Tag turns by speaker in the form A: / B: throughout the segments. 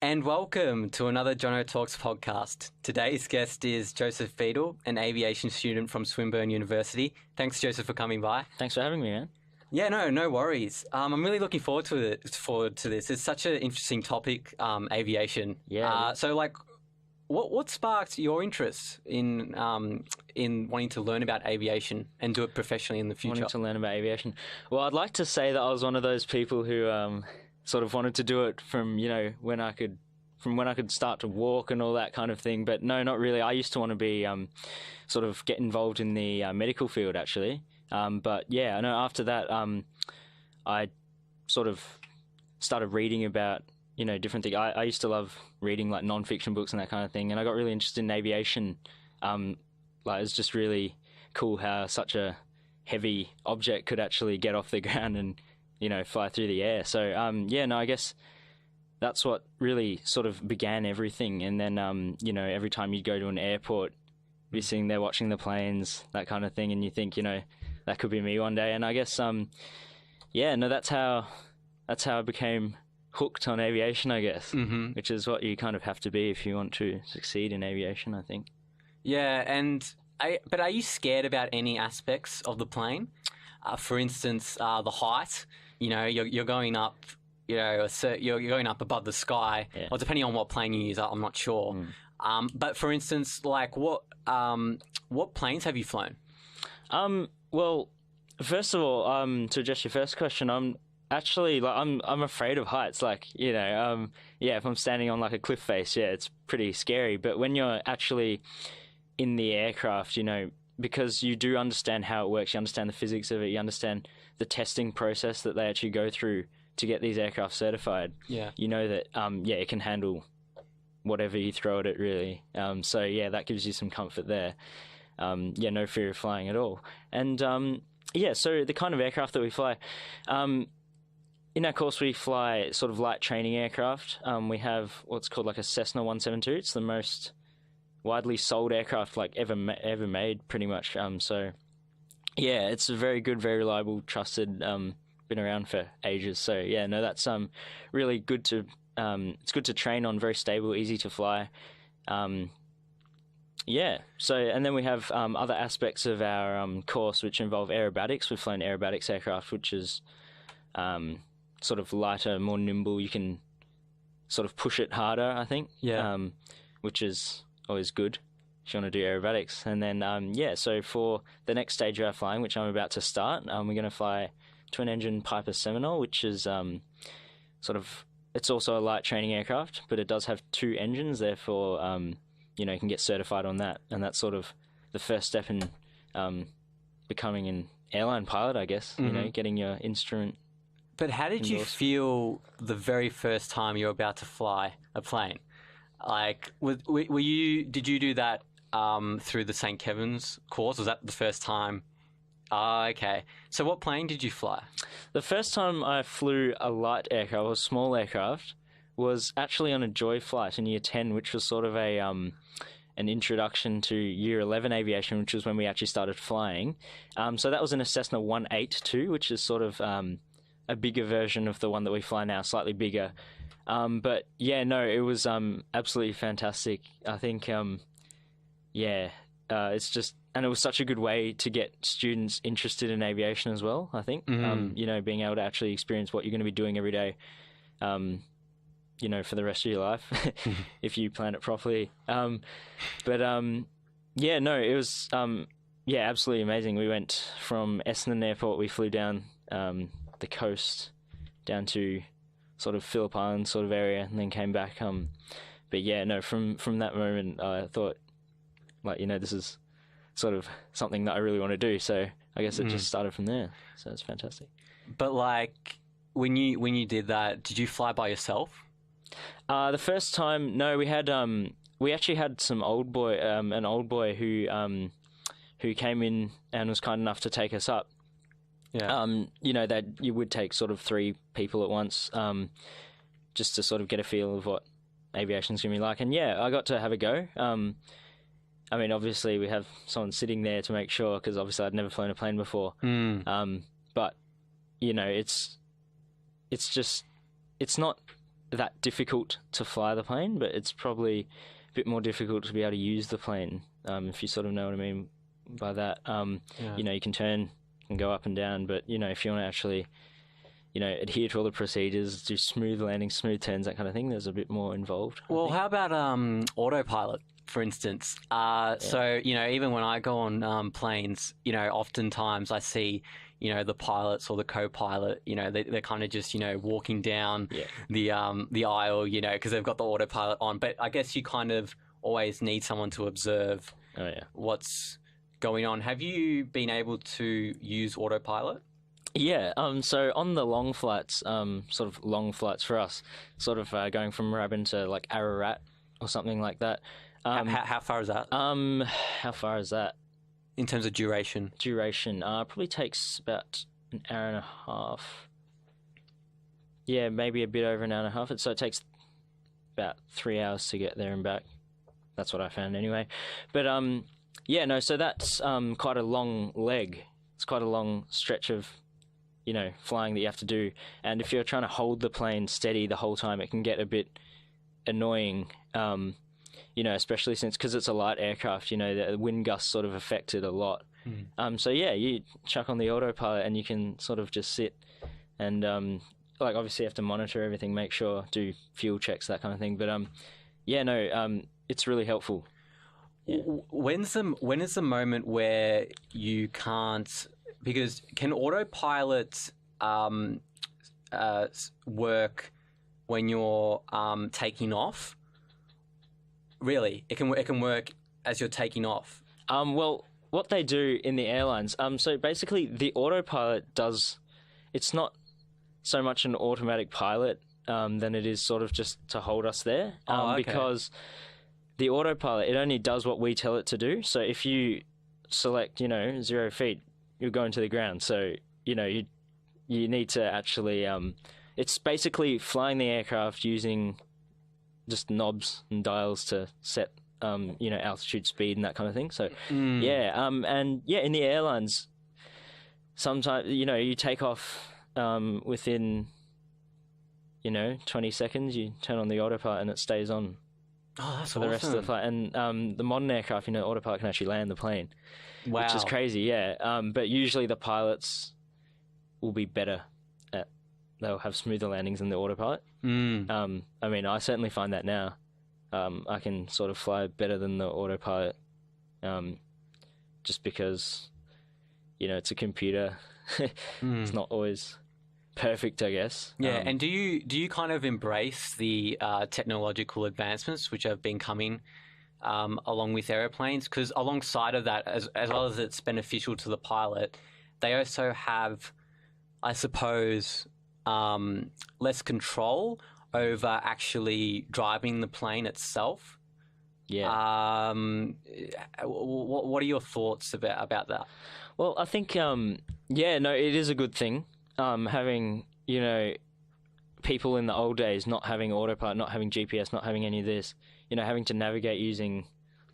A: And welcome to another Jono Talks podcast. Today's guest is Joseph Beadell, an aviation student from Swinburne University. Thanks, Joseph, for coming by.
B: Thanks for having me, man.
A: Yeah, no worries. I'm really looking forward to this. It's such an interesting topic, aviation.
B: Yeah.
A: What sparked your interest in wanting to learn about aviation and do it professionally in the future?
B: Wanting to learn about aviation. Well, I'd like to say that I was one of those people who sort of wanted to do it from when I could start to walk and all that kind of thing. But no, not really. I used to want to be sort of get involved in the medical field actually. But yeah, I know after that I sort of started reading about different things. I used to love reading like non-fiction books and that kind of thing, and I got really interested in aviation. It's just really cool how such a heavy object could actually get off the ground and fly through the air. So I guess that's what really sort of began everything. And then every time you'd go to an airport, you're sitting there watching the planes, that kind of thing, and you think that could be me one day. And I guess that's how I became hooked on aviation, I guess, which is what you kind of have to be if you want to succeed in aviation, I think.
A: Yeah, but are you scared about any aspects of the plane? For instance, the height. You're going up. You're going up above the sky.
B: Yeah.
A: Or depending on what plane you use, I'm not sure. But for instance, like what planes have you flown?
B: Well, first of all, to address your first question, I'm actually I'm afraid of heights. If I'm standing on like a cliff face, it's pretty scary. But when you're actually in the aircraft, because you do understand how it works, you understand the physics of it, you understand the testing process that they actually go through to get these aircraft certified.
A: Yeah.
B: You know that it can handle whatever you throw at it, really. That gives you some comfort there. No fear of flying at all. And so the kind of aircraft that we fly, in our course we fly sort of light training aircraft. We have what's called like a Cessna 172. It's the most widely sold aircraft like ever made, pretty much. It's a very good, very reliable, trusted. Been around for ages. So that's really good to. It's good to train on, very stable, easy to fly. And then we have other aspects of our course which involve aerobatics. We've flown aerobatics aircraft, which is sort of lighter, more nimble. You can sort of push it harder, I think.
A: Yeah.
B: Which is always good if you want to do aerobatics. And then so for the next stage of our flying, which I'm about to start, we're going to fly twin-engine Piper Seminole, which is it's also a light training aircraft, but it does have two engines. Therefore, you can get certified on that, and that's sort of the first step in becoming an airline pilot, I guess. Getting your instrument.
A: But how did you feel the very first time you were about to fly a plane? Like, did you do that through the St. Kevin's course? Was that the first time? Okay. So what plane did you fly?
B: The first time I flew a light aircraft, or a small aircraft, was actually on a Joy flight in Year 10, which was sort of an introduction to Year 11 aviation, which was when we actually started flying. So that was in a Cessna 182, which is sort of a bigger version of the one that we fly now, slightly bigger. It was absolutely fantastic. I think, it's just, and it was such a good way to get students interested in aviation as well, I think. Being able to actually experience what you're going to be doing every day, for the rest of your life, if you plan it properly. It was, absolutely amazing. We went from Essendon Airport, we flew down the coast down to sort of Phillip Island sort of area, and then came back. From that moment, I thought, this is sort of something that I really want to do. So I guess it just started from there. So it's fantastic.
A: But like, when you did that, did you fly by yourself?
B: The first time, no, we actually had an old boy who came in and was kind enough to take us up.
A: Yeah.
B: That you would take sort of 3 people at once, just to sort of get a feel of what aviation's going to be like. And I got to have a go. Obviously we have someone sitting there to make sure, because obviously I'd never flown a plane before. But it's not that difficult to fly the plane, but it's probably a bit more difficult to be able to use the plane, if you sort of know what I mean by that. You know, you can turn and go up and down, but, you know, if you want to actually, you know, adhere to all the procedures, do smooth landings, smooth turns, that kind of thing, there's a bit more involved.
A: Well, how about autopilot, for instance? So, you know, even when I go on planes, you know, oftentimes I see, you know, the pilots or the co-pilot, you know, they're kind of just, you know, walking down the aisle, you know, because they've got the autopilot on. But I guess you kind of always need someone to observe what's going on. Have you been able to use autopilot?
B: Yeah, so on the long flights, sort of long flights for us, sort of going from Rabin to like Ararat or something like that.
A: How far is that?
B: How far is that?
A: In terms of duration?
B: Probably takes about an hour and a half. Yeah, maybe a bit over an hour and a half. So it takes about 3 hours to get there and back. That's what I found anyway. But yeah, no, so that's quite a long leg. It's quite a long stretch of, you know, flying that you have to do. And if you're trying to hold the plane steady the whole time, it can get a bit annoying, you know, especially since, because it's a light aircraft, you know, the wind gusts sort of affect it a lot. So yeah, you chuck on the autopilot and you can sort of just sit and, like, obviously you have to monitor everything, make sure, do fuel checks, that kind of thing. But yeah, no, it's really helpful. Yeah.
A: When is the moment where you can't, because can autopilot work when you're taking off? Really, it can work as you're taking off.
B: Well, what they do in the airlines, so basically the autopilot does, it's not so much an automatic pilot than it is sort of just to hold us there, because the autopilot, it only does what we tell it to do. So if you select, you know, 0 feet, you're going to the ground. So, you know, you need to actually, it's basically flying the aircraft using just knobs and dials to set, you know, altitude, speed, and that kind of thing. So, yeah, and yeah, in the airlines, sometimes, you know, you take off within, you know, 20 seconds, you turn on the autopilot and it stays on.
A: Oh, that's
B: for the rest of the flight. And the modern aircraft, you know, autopilot can actually land the plane, which is crazy, yeah. But usually the pilots will be better at, they'll have smoother landings than the autopilot. I mean, I certainly find that now. I can sort of fly better than the autopilot, just because, you know, it's a computer. It's not always perfect, I guess.
A: Yeah, and do you kind of embrace the technological advancements which have been coming along with aeroplanes? Because alongside of that, as well as it's beneficial to the pilot, they also have, I suppose, less control over actually driving the plane itself.
B: Yeah.
A: What are your thoughts about that?
B: Well, I think, yeah, no, it is a good thing. Having, you know, people in the old days not having autopilot, not having GPS, not having any of this, you know, having to navigate using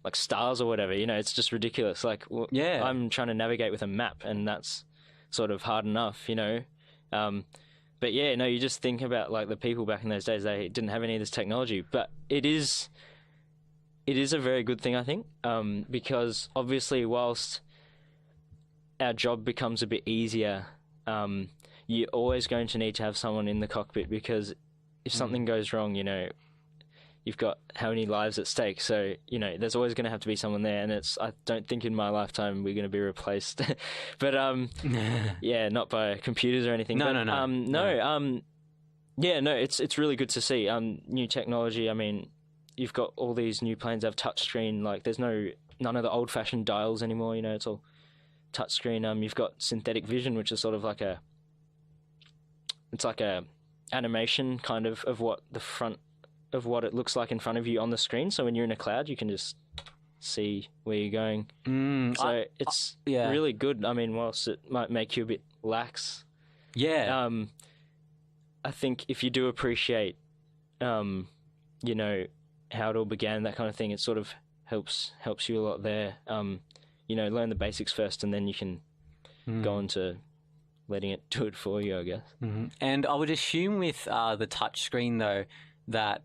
B: like stars or whatever, you know, it's just ridiculous. Like,
A: yeah,
B: I'm trying to navigate with a map and that's sort of hard enough, you know. But yeah, no, you just think about like the people back in those days, they didn't have any of this technology, but it is a very good thing, I think, because obviously whilst our job becomes a bit easier, you're always going to need to have someone in the cockpit, because if something goes wrong, you know, you've got how many lives at stake. So, you know, there's always going to have to be someone there. And I don't think in my lifetime we're going to be replaced. But, yeah, not by computers or anything.
A: No.
B: Yeah, no, it's really good to see. New technology. I mean, you've got all these new planes that have touchscreen. Like, there's none of the old-fashioned dials anymore. You know, it's all touchscreen. You've got synthetic vision, which is sort of like it's like a animation kind of what the front of what it looks like in front of you on the screen. So when you're in a cloud, you can just see where you're going. So it's really good. I mean, whilst it might make you a bit lax, I think if you do appreciate, you know, how it all began, that kind of thing, it sort of helps you a lot there. You know, learn the basics first, and then you can go on to letting it do it for you, I guess.
A: Mm-hmm. And I would assume with the touch screen though that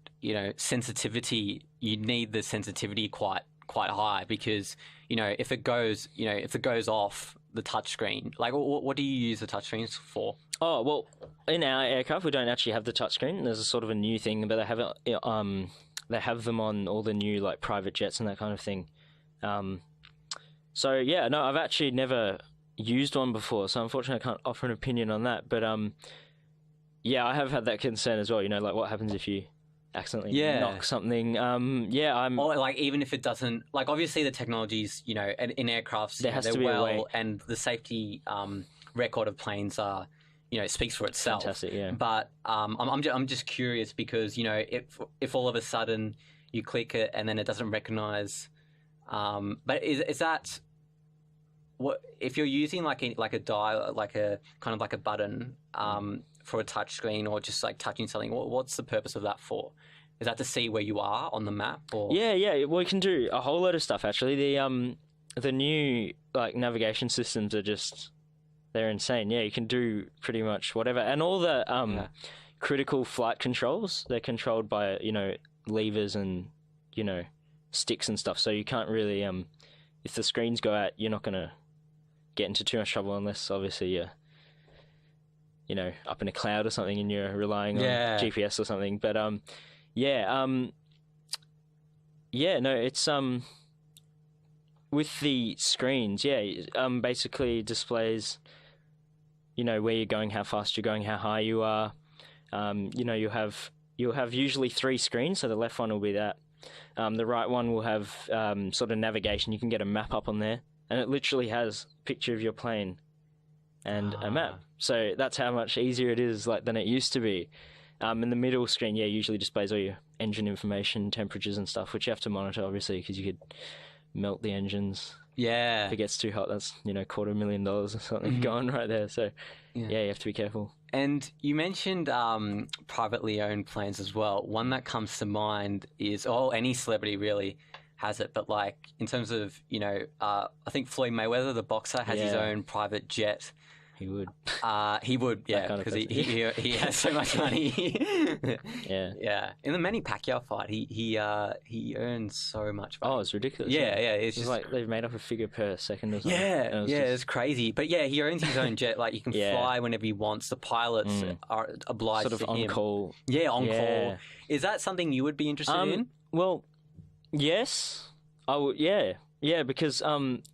A: sensitivity, you need the sensitivity quite high, because if it goes off the touch screen, like what do you use the touch screens for?
B: Oh well, in our aircraft we don't actually have the touch screen. There's a sort of a new thing, but they have them on all the new like private jets and that kind of thing. So yeah, no, I've actually never used one before, so unfortunately I can't offer an opinion on that. But yeah, I have had that concern as well. Like what happens if you accidentally knock something?
A: Or like even if it doesn't, like obviously the technologies, in aircrafts,
B: there has to be a way,
A: and the safety record of planes are, speaks for itself.
B: Fantastic, yeah.
A: But I'm just curious because if all of a sudden you click it and then it doesn't recognize, but is that what if you're using like a dial, like a kind of like a button for a touch screen, or just like touching something? What's the purpose of that for? Is that to see where you are on the map? Or
B: yeah. Well, you can do a whole lot of stuff actually. The new like navigation systems are they're insane. Yeah, you can do pretty much whatever, and all the critical flight controls, they're controlled by levers and sticks and stuff. So you can't really if the screens go out, you're not gonna get into too much trouble unless obviously you're up in a cloud or something and you're relying on GPS or something. But no, it's with the screens, basically displays where you're going, how fast you're going, how high you are. You'll have usually 3 screens, so the left one will be that. The right one will have sort of navigation. You can get a map up on there, and it literally has a picture of your plane and a map. So that's how much easier it is than it used to be. In the middle screen, usually displays all your engine information, temperatures and stuff, which you have to monitor, obviously, because you could melt the engines.
A: Yeah.
B: If it gets too hot, that's, $250,000 or something going right there. So, you have to be careful.
A: And you mentioned privately owned planes as well. One that comes to mind is, any celebrity really has it, but like in terms of, I think Floyd Mayweather, the boxer, has his own private jet.
B: He would.
A: He would, because he has so much money. Yeah. In the Manny Pacquiao fight, he earns so much money.
B: Oh, it's ridiculous.
A: Yeah. It's
B: just like they've made up a figure per second or something.
A: Yeah, it's crazy. But yeah, he owns his own jet. Like you can fly whenever he wants. The pilots are obliged
B: sort of
A: to him.
B: on call.
A: Yeah, on call. Is that something you would be interested in?
B: Well, yes, I would. Yeah, because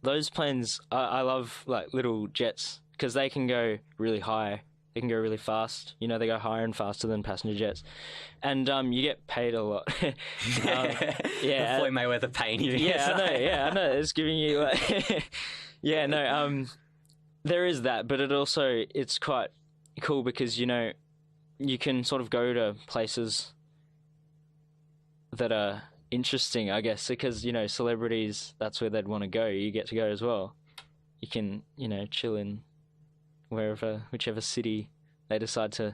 B: those planes, I love like little jets. Because they can go really high, they can go really fast. They go higher and faster than passenger jets, and you get paid a lot.
A: Floyd Mayweather paying you.
B: I know. It's giving you. There is that, but it's quite cool because you can sort of go to places that are interesting, I guess, because celebrities, that's where they'd want to go. You get to go as well. You can chill in whichever city they decide to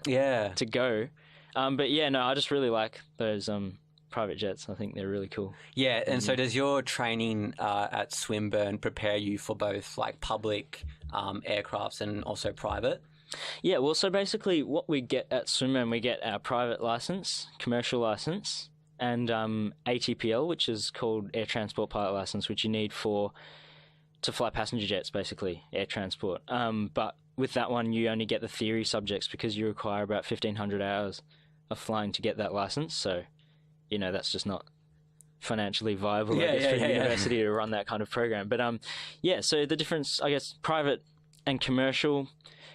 B: go. But I just really like those private jets. I think they're really cool. Yeah,
A: and so does your training at Swinburne prepare you for both like public aircrafts and also private?
B: Yeah, well, so basically what we get at Swinburne, we get our private license, commercial license, and ATPL, which is called Air Transport Pilot License, which you need to fly passenger jets, basically, air transport. But with that one, you only get the theory subjects because you require about 1,500 hours of flying to get that license. So, that's just not financially viable, I guess, for a university to run that kind of program. But, so the difference, I guess, private and commercial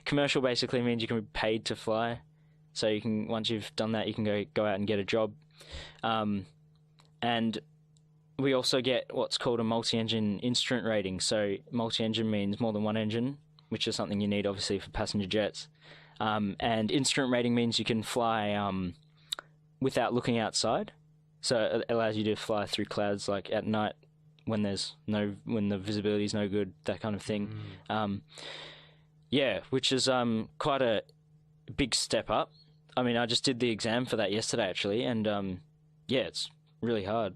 B: basically means you can be paid to fly. So you can, once you've done that, you can go out and get a job. And we also get what's called a multi-engine instrument rating. So multi-engine means more than one engine, which is something you need, obviously, for passenger jets. And instrument rating means you can fly without looking outside. So it allows you to fly through clouds, like at night when the visibility is no good, that kind of thing. Which is quite a big step up. I mean, I just did the exam for that yesterday, actually, and it's really hard.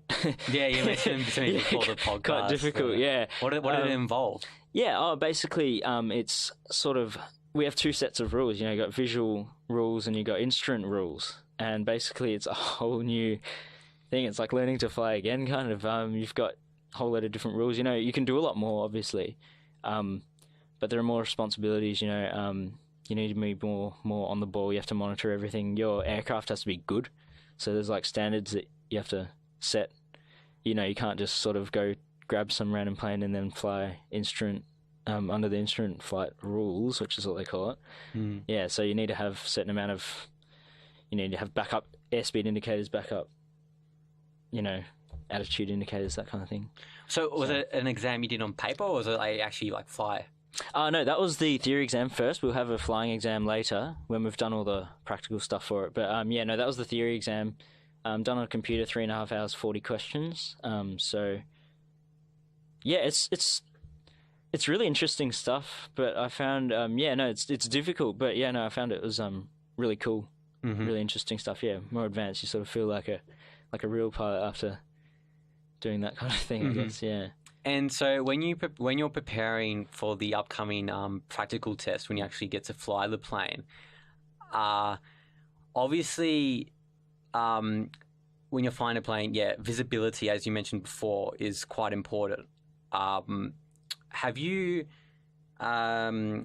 A: You mentioned to me before the podcast.
B: Quite difficult, yeah.
A: What did it involve?
B: Basically, it's sort of we have two sets of rules. You know, you got visual rules and you got instrument rules, and basically it's a whole new thing. It's like learning to fly again, kind of. You've got a whole lot of different rules. You know, you can do a lot more, obviously, but there are more responsibilities. You know, you need to be more on the ball. You have to monitor everything. Your aircraft has to be good, so there's like standards that you have to set. You know, you can't just sort of go grab some random plane and then fly instrument. Under the instrument flight rules, which is what they call it. Yeah, so you need to have a certain amount of, you need to have backup airspeed indicators, backup, you know, attitude indicators, that kind of thing.
A: So was it an exam you did on paper, or was it actually like fly?
B: No, that was the theory exam first. We'll have a flying exam later when we've done all the practical stuff for it. But yeah, no, that was the theory exam. Done on a computer, 3.5 hours, 40 questions. So yeah, it's really interesting stuff, but I found, it's difficult, but yeah, no, I found it was really cool, really interesting stuff. Yeah, more advanced. You sort of feel like a real pilot after doing that kind of thing, I guess. Yeah.
A: And so when you're preparing for the upcoming practical test, when you actually get to fly the plane, obviously, when you're flying a plane, visibility, as you mentioned before, is quite important. Have you fly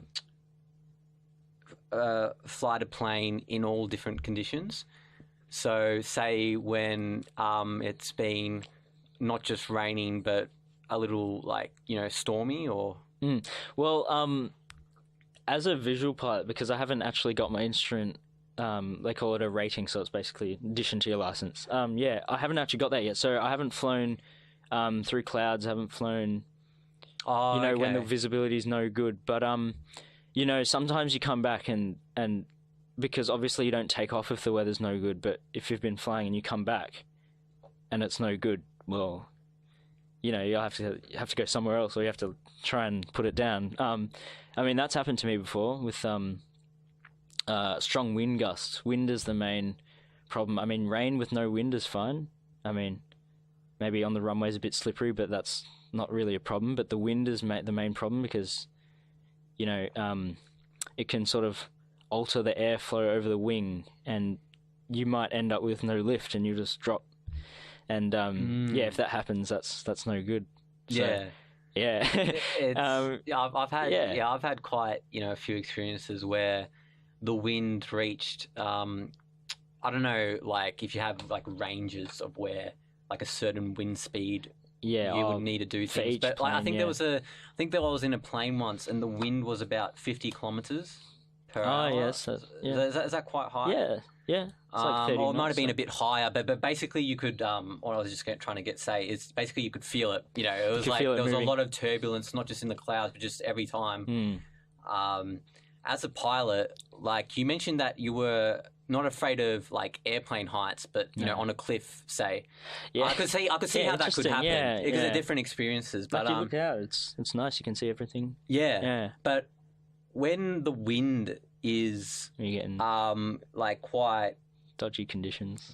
A: a plane in all different conditions? So say when it's been not just raining but a little stormy or...
B: Well, as a visual pilot, because I haven't actually got my instrument, they call it a rating, so it's basically addition to your license. I haven't actually got that yet, so I haven't flown through clouds, I haven't flown... when the visibility is no good. But, sometimes you come back and because obviously you don't take off if the weather's no good, but if you've been flying and you come back and it's no good, well, you'll have to go somewhere else, or you have to try and put it down. That's happened to me before with strong wind gusts. Wind is the main problem. Rain with no wind is fine. Maybe on the runway's a bit slippery, but that's not really a problem. But the wind is the main problem because, it can sort of alter the airflow over the wing, and you might end up with no lift and you just drop. And if that happens, that's no good. So,
A: I've had quite a few experiences where the wind reached I don't know, like if you have like ranges of where like a certain wind speed you would need to do things. But like, I think there was in a plane once and the wind was about 50 kilometers per hour.
B: Yes.
A: Is that quite high?
B: Yeah. It's like 30
A: or it might have been
B: knots,
A: a bit higher, but basically you could, what I was just trying to say is basically you could feel it. It was like there was a lot of turbulence, not just in the clouds, but just every time. As a pilot, like you mentioned that you were not afraid of like airplane heights, but on a cliff, say. Yeah. I could see how that could happen because they're different experiences. But
B: you look out, it's nice. You can see everything.
A: Yeah. But when the wind is
B: you're getting
A: like quite
B: dodgy conditions,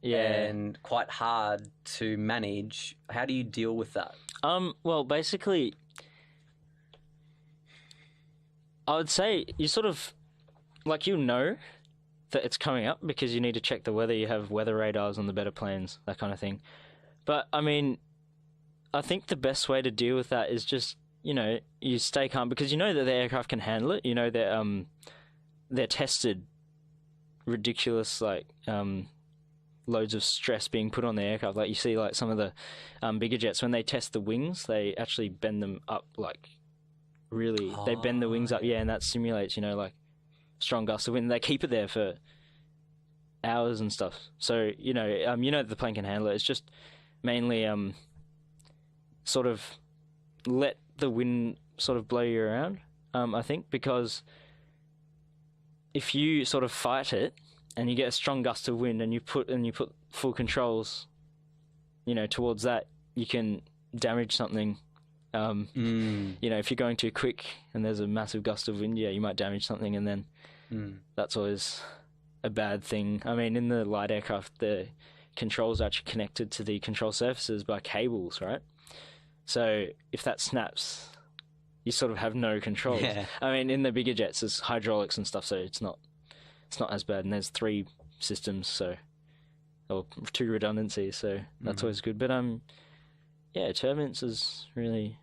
A: and quite hard to manage, how do you deal with that?
B: Well, basically, I would say you sort of like that it's coming up because you need to check the weather. You have weather radars on the better planes, that kind of thing. But I think the best way to deal with that is just you stay calm because that the aircraft can handle it. They're tested ridiculous loads of stress being put on the aircraft. Like you see like some of the bigger jets when they test the wings, they actually bend them up like really. They bend the wings up, and that simulates like strong gusts of wind. They keep it there for hours and stuff. So that the plane can handle it. It's just mainly sort of let the wind sort of blow you around. I think because if you sort of fight it and you get a strong gust of wind and you put full controls, towards that, you can damage something. If you're going too quick and there's a massive gust of wind, you might damage something, and then that's always a bad thing. In the light aircraft, the controls are actually connected to the control surfaces by cables, right? So if that snaps, you sort of have no controls.
A: Yeah.
B: I mean, in the bigger jets, there's hydraulics and stuff, so it's not as bad. And there's 3 systems, or 2 redundancies, so that's always good. But yeah, turbulence is really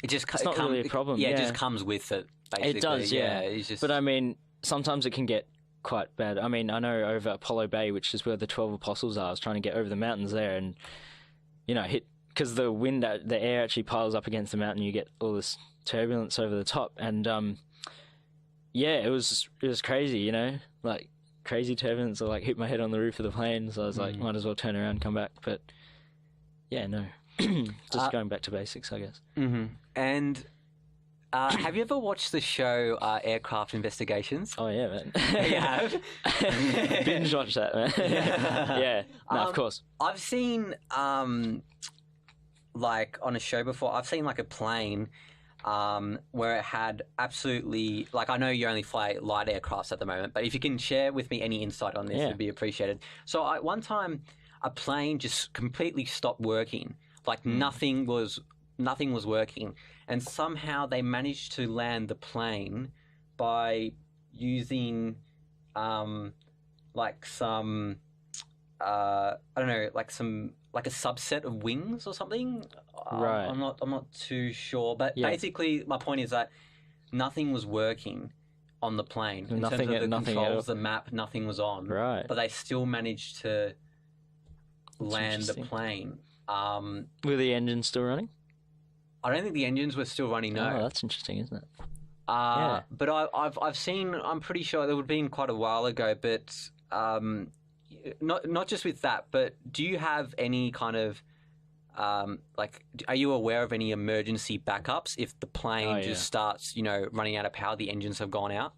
B: it's not really a problem.
A: It just comes with it. Basically.
B: It does, yeah.
A: It's just...
B: But I mean, sometimes it can get quite bad. I mean, I know over Apollo Bay, which is where the 12 Apostles are, I was trying to get over the mountains there, and hit because the air actually piles up against the mountain. You get all this turbulence over the top, and it was crazy. Like crazy turbulence. I like hit my head on the roof of the plane, so I was like, might as well turn around, come back. But yeah, no, just going back to basics, I guess.
A: Mm-hmm. And have you ever watched the show Aircraft Investigations?
B: Oh yeah, man.
A: You have?
B: Binge watch that, man. Yeah, no, of course.
A: I've seen like on a show before. I've seen like a plane where it had absolutely, like, I know you only fly light aircrafts at the moment, but if you can share with me any insight on this, it'd be appreciated. So one time a plane just completely stopped working. Like nothing was working, and somehow they managed to land the plane by using like some I don't know, like a subset of wings or something.
B: Right.
A: I'm not too sure, but basically my point is that nothing was working on the plane in terms of the controls, the map, nothing was on.
B: Right.
A: But they still managed to land the plane.
B: Were the engines still running?
A: I don't think the engines were still running. No.
B: Oh, that's interesting, isn't it?
A: But I've seen. I'm pretty sure it would have been quite a while ago. But not just with that. But do you have any kind of are you aware of any emergency backups if the plane just starts running out of power? The engines have gone out.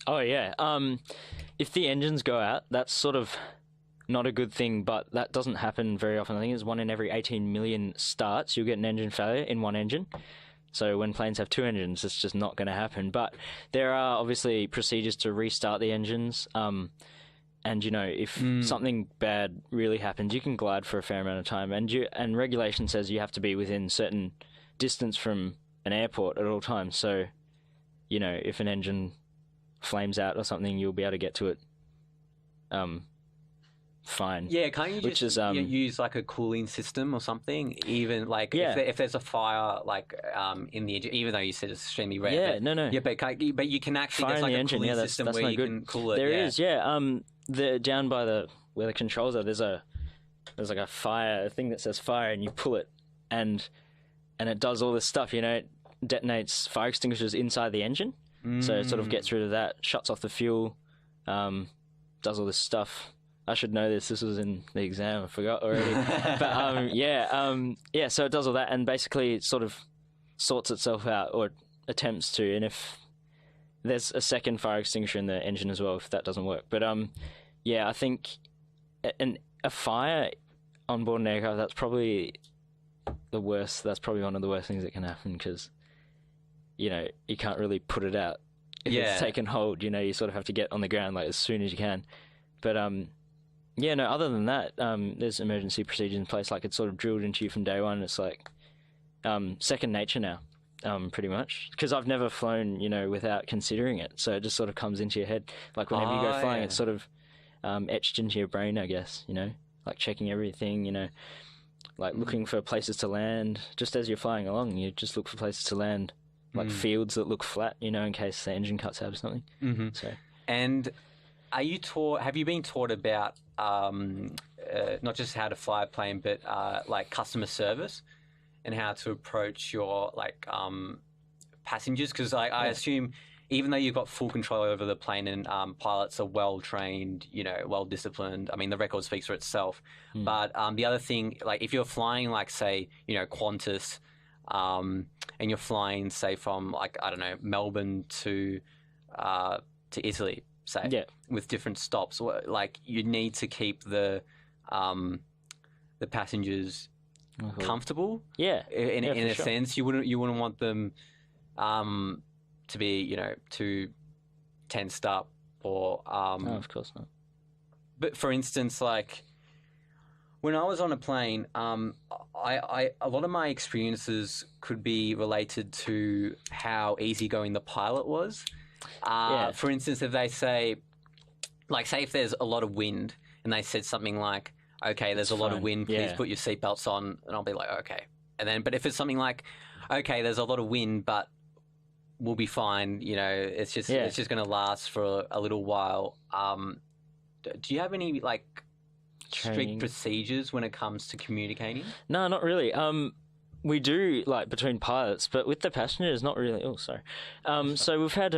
B: Oh yeah. If the engines go out, that's sort of not a good thing, but that doesn't happen very often. I think it's 1 in every 18 million starts. You'll get an engine failure in one engine. So when planes have 2 engines, it's just not going to happen. But there are obviously procedures to restart the engines. And, if something bad really happens, you can glide for a fair amount of time. And regulation says you have to be within certain distance from an airport at all times. So, if an engine flames out or something, you'll be able to get to it fine.
A: Yeah, can't you just use like a cooling system or something? Even like if there's a fire like in the engine, even though you said it's extremely rare.
B: Yeah, no.
A: Yeah, but you can actually
B: fire
A: there's like
B: in the
A: a
B: engine.
A: cooling system where you can cool it.
B: There is, down by where the controls are, there's like a thing that says fire, and you pull it, and it does all this stuff. It detonates fire extinguishers inside the engine, so it sort of gets rid of that, shuts off the fuel, does all this stuff. I should know this. This was in the exam. I forgot already. But so it does all that, and basically it sort of sorts itself out, or attempts to. And if there's a second fire extinguisher in the engine as well, if that doesn't work. But I think a fire on board an aircraft, that's probably the worst. That's probably one of the worst things that can happen, because you can't really put it out if it's taken hold. You sort of have to get on the ground like as soon as you can. But other than that, there's emergency procedures in place. Like, it's sort of drilled into you from day one. It's like second nature now, pretty much. Because I've never flown, without considering it. So it just sort of comes into your head. Like, whenever you go flying, it's sort of etched into your brain, I guess, Like, checking everything, like looking for places to land. Just as you're flying along, you just look for places to land, like fields that look flat, in case the engine cuts out or something. Mm-hmm. So.
A: And have you been taught about not just how to fly a plane, but like customer service and how to approach your passengers? Because I assume, even though you've got full control over the plane and pilots are well trained, well disciplined. I mean, the record speaks for itself. But the other thing, like if you're flying, like say, Qantas, and you're flying, say, from like I don't know, Melbourne to Italy. Say, with different stops, like you need to keep the passengers comfortable.
B: Yeah,
A: in a sense, you wouldn't want them to be too tensed up or.
B: No, of course not.
A: But for instance, like When I was on a plane, a lot of my experiences could be related to how easygoing the pilot was. For instance, if they say, like, say if there's a lot of wind and they said something like, okay, there's a lot of wind, please put your seatbelts on, and I'll be like, okay. And then, but if it's something like, okay, there's a lot of wind, but we'll be fine, it's just going to last for a little while. Do you have any, like, strict procedures when it comes to communicating?
B: No, not really. We do, like, between pilots, but with the passengers, not really. Oh, sorry. So we've had,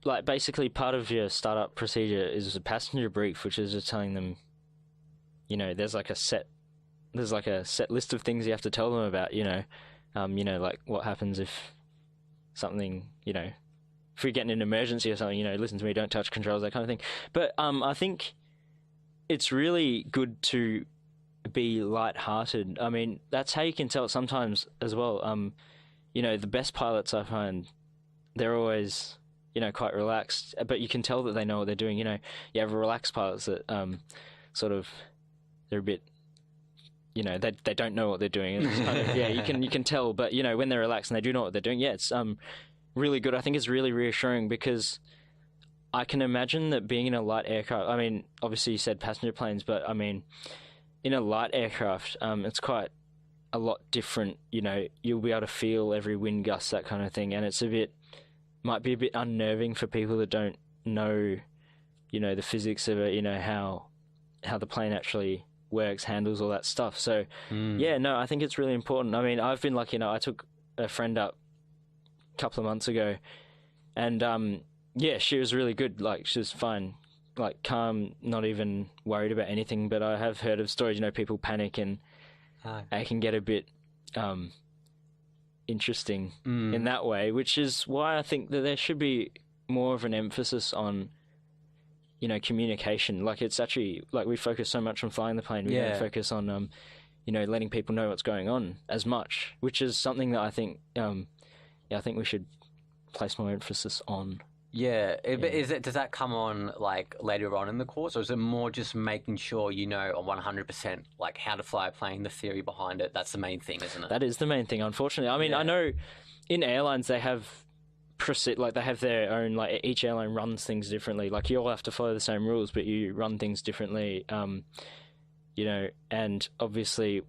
B: like, basically part of your startup procedure is a passenger brief, which is just telling them, there's like a set list of things you have to tell them about, like what happens if something, if we get in an emergency or something, listen to me, don't touch controls, that kind of thing. But I think it's really good to be light-hearted. I mean, that's how you can tell sometimes as well. The best pilots I find, they're always, quite relaxed, but you can tell that they know what they're doing. You have relaxed pilots that sort of, they're a bit, they don't know what they're doing. It's kind of, you can tell, but, when they're relaxed and they do know what they're doing, it's really good. I think it's really reassuring because I can imagine that being in a light aircraft, I mean, obviously you said passenger planes, but I mean, in a light aircraft, it's quite a lot different. You'll be able to feel every wind gust, that kind of thing, and it's might be a bit unnerving for people that don't know, the physics of it, how the plane actually works, handles, all that stuff. So, I think it's really important. I mean, I've been lucky, I took a friend up a couple of months ago, and she was really good. Like, she was fine, like, calm, not even worried about anything. But I have heard of stories, people panic and it can get a bit interesting in that way, which is why I think that there should be more of an emphasis on, communication. Like, it's actually, like, we focus so much on flying the plane, we don't focus on, letting people know what's going on as much, which is something that I think, I think we should place more emphasis on.
A: Yeah, but does that come on, like, later on in the course, or is it more just making sure on 100%, like, how to fly a plane, the theory behind it? That's the main thing, isn't it?
B: That is the main thing, unfortunately. I mean, I know in airlines they have they have their own, like, each airline runs things differently. Like, you all have to follow the same rules, but you run things differently. And obviously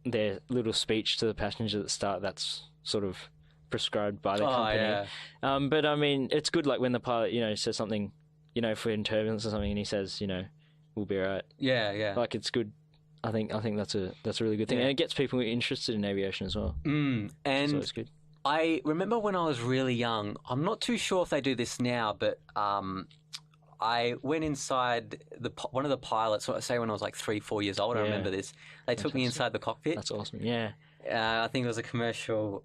B: their little speech to the passengers at the start, that's sort of prescribed by the company. But I mean, it's good, like, when the pilot, says something, if we're in turbulence or something, and he says, we'll be all right.
A: Yeah.
B: Like, it's good. I think that's a really good thing, and it gets people interested in aviation as well.
A: And
B: so it's good.
A: I remember when I was really young, I'm not too sure if they do this now, but I went inside one of the pilots, say when I was like 3-4 years old, I remember this. They took me inside the cockpit.
B: That's awesome, yeah.
A: I think it was a commercial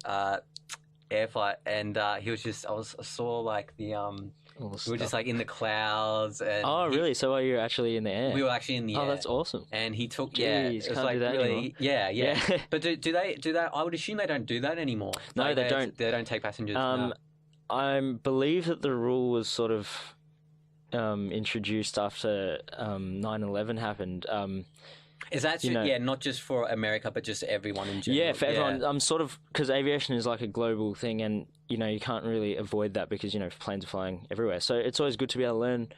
A: air flight, and he was just, I saw, like, the we were just, like, in the clouds. And
B: really? So are you actually in the air?
A: We were actually in the air.
B: Oh, that's awesome.
A: And he took,
B: Jeez,
A: it was,
B: can't
A: like,
B: do that
A: really,
B: anymore.
A: Yeah. But do they do that? I would assume they don't do that anymore.
B: No,
A: like,
B: they don't.
A: They don't take passengers.
B: I believe that the rule was sort of introduced after 9/11 happened.
A: Is that not just for America, but just everyone in general?
B: Yeah, for everyone. I'm sort of, because aviation is like a global thing, and you can't really avoid that because planes are flying everywhere. So it's always good to be able to learn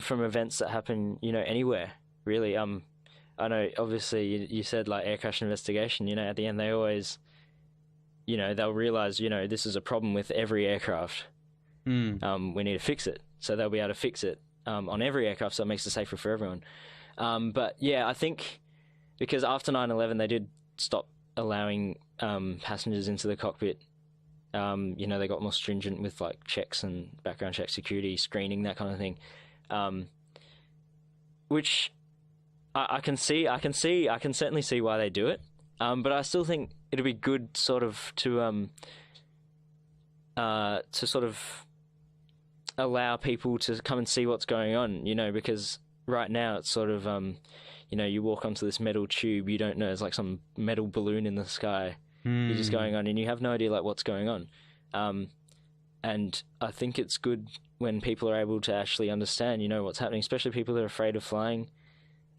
B: from events that happen anywhere really. I know obviously you said, like, air crash investigation. At the end they always they'll realize this is a problem with every aircraft. We need to fix it, so they'll be able to fix it on every aircraft, so it makes it safer for everyone. But yeah, I think because after 9/11 they did stop allowing passengers into the cockpit. They got more stringent with, like, checks and background check, security screening, that kind of thing. Which I can certainly see why they do it. But I still think it'd be good sort of to sort of allow people to come and see what's going on, because right now it's sort of, you walk onto this metal tube, you don't know, there's like some metal balloon in the sky. You're just going on and you have no idea, like, what's going on. And I think it's good when people are able to actually understand, what's happening, especially people that are afraid of flying.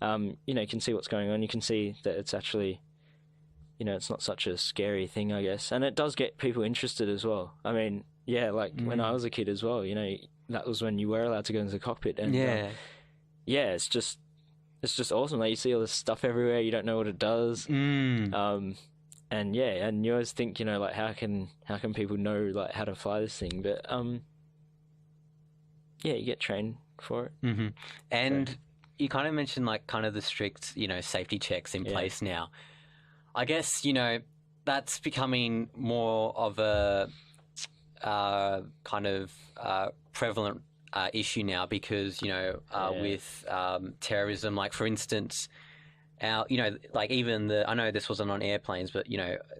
B: you can see what's going on. You can see that it's actually, it's not such a scary thing, I guess. And it does get people interested as well. I mean, when I was a kid as well, that was when you were allowed to go into the cockpit. And, it's just awesome. Like, you see all this stuff everywhere. You don't know what it does. And you always think, like, how can people know, like, how to fly this thing? But you get trained for it.
A: Mm-hmm. And you kind of mentioned, like, kind of the strict, safety checks in place now. I guess, that's becoming more of a kind of prevalent issue now because, with terrorism, like, for instance, like, even I know this wasn't on airplanes, but,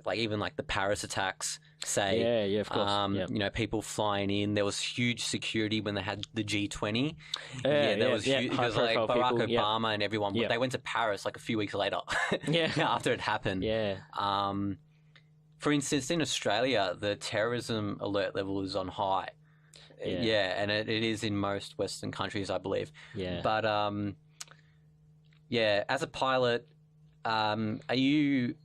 A: like, even, like, the Paris attacks, say.
B: Of course.
A: People flying in. There was huge security when they had the G20. There was huge, because, like, Barack Obama and everyone, they went to Paris, like, a few weeks later. After it happened. For instance, in Australia, the terrorism alert level is on high. And it is in most Western countries, I believe. But, as a pilot, are you,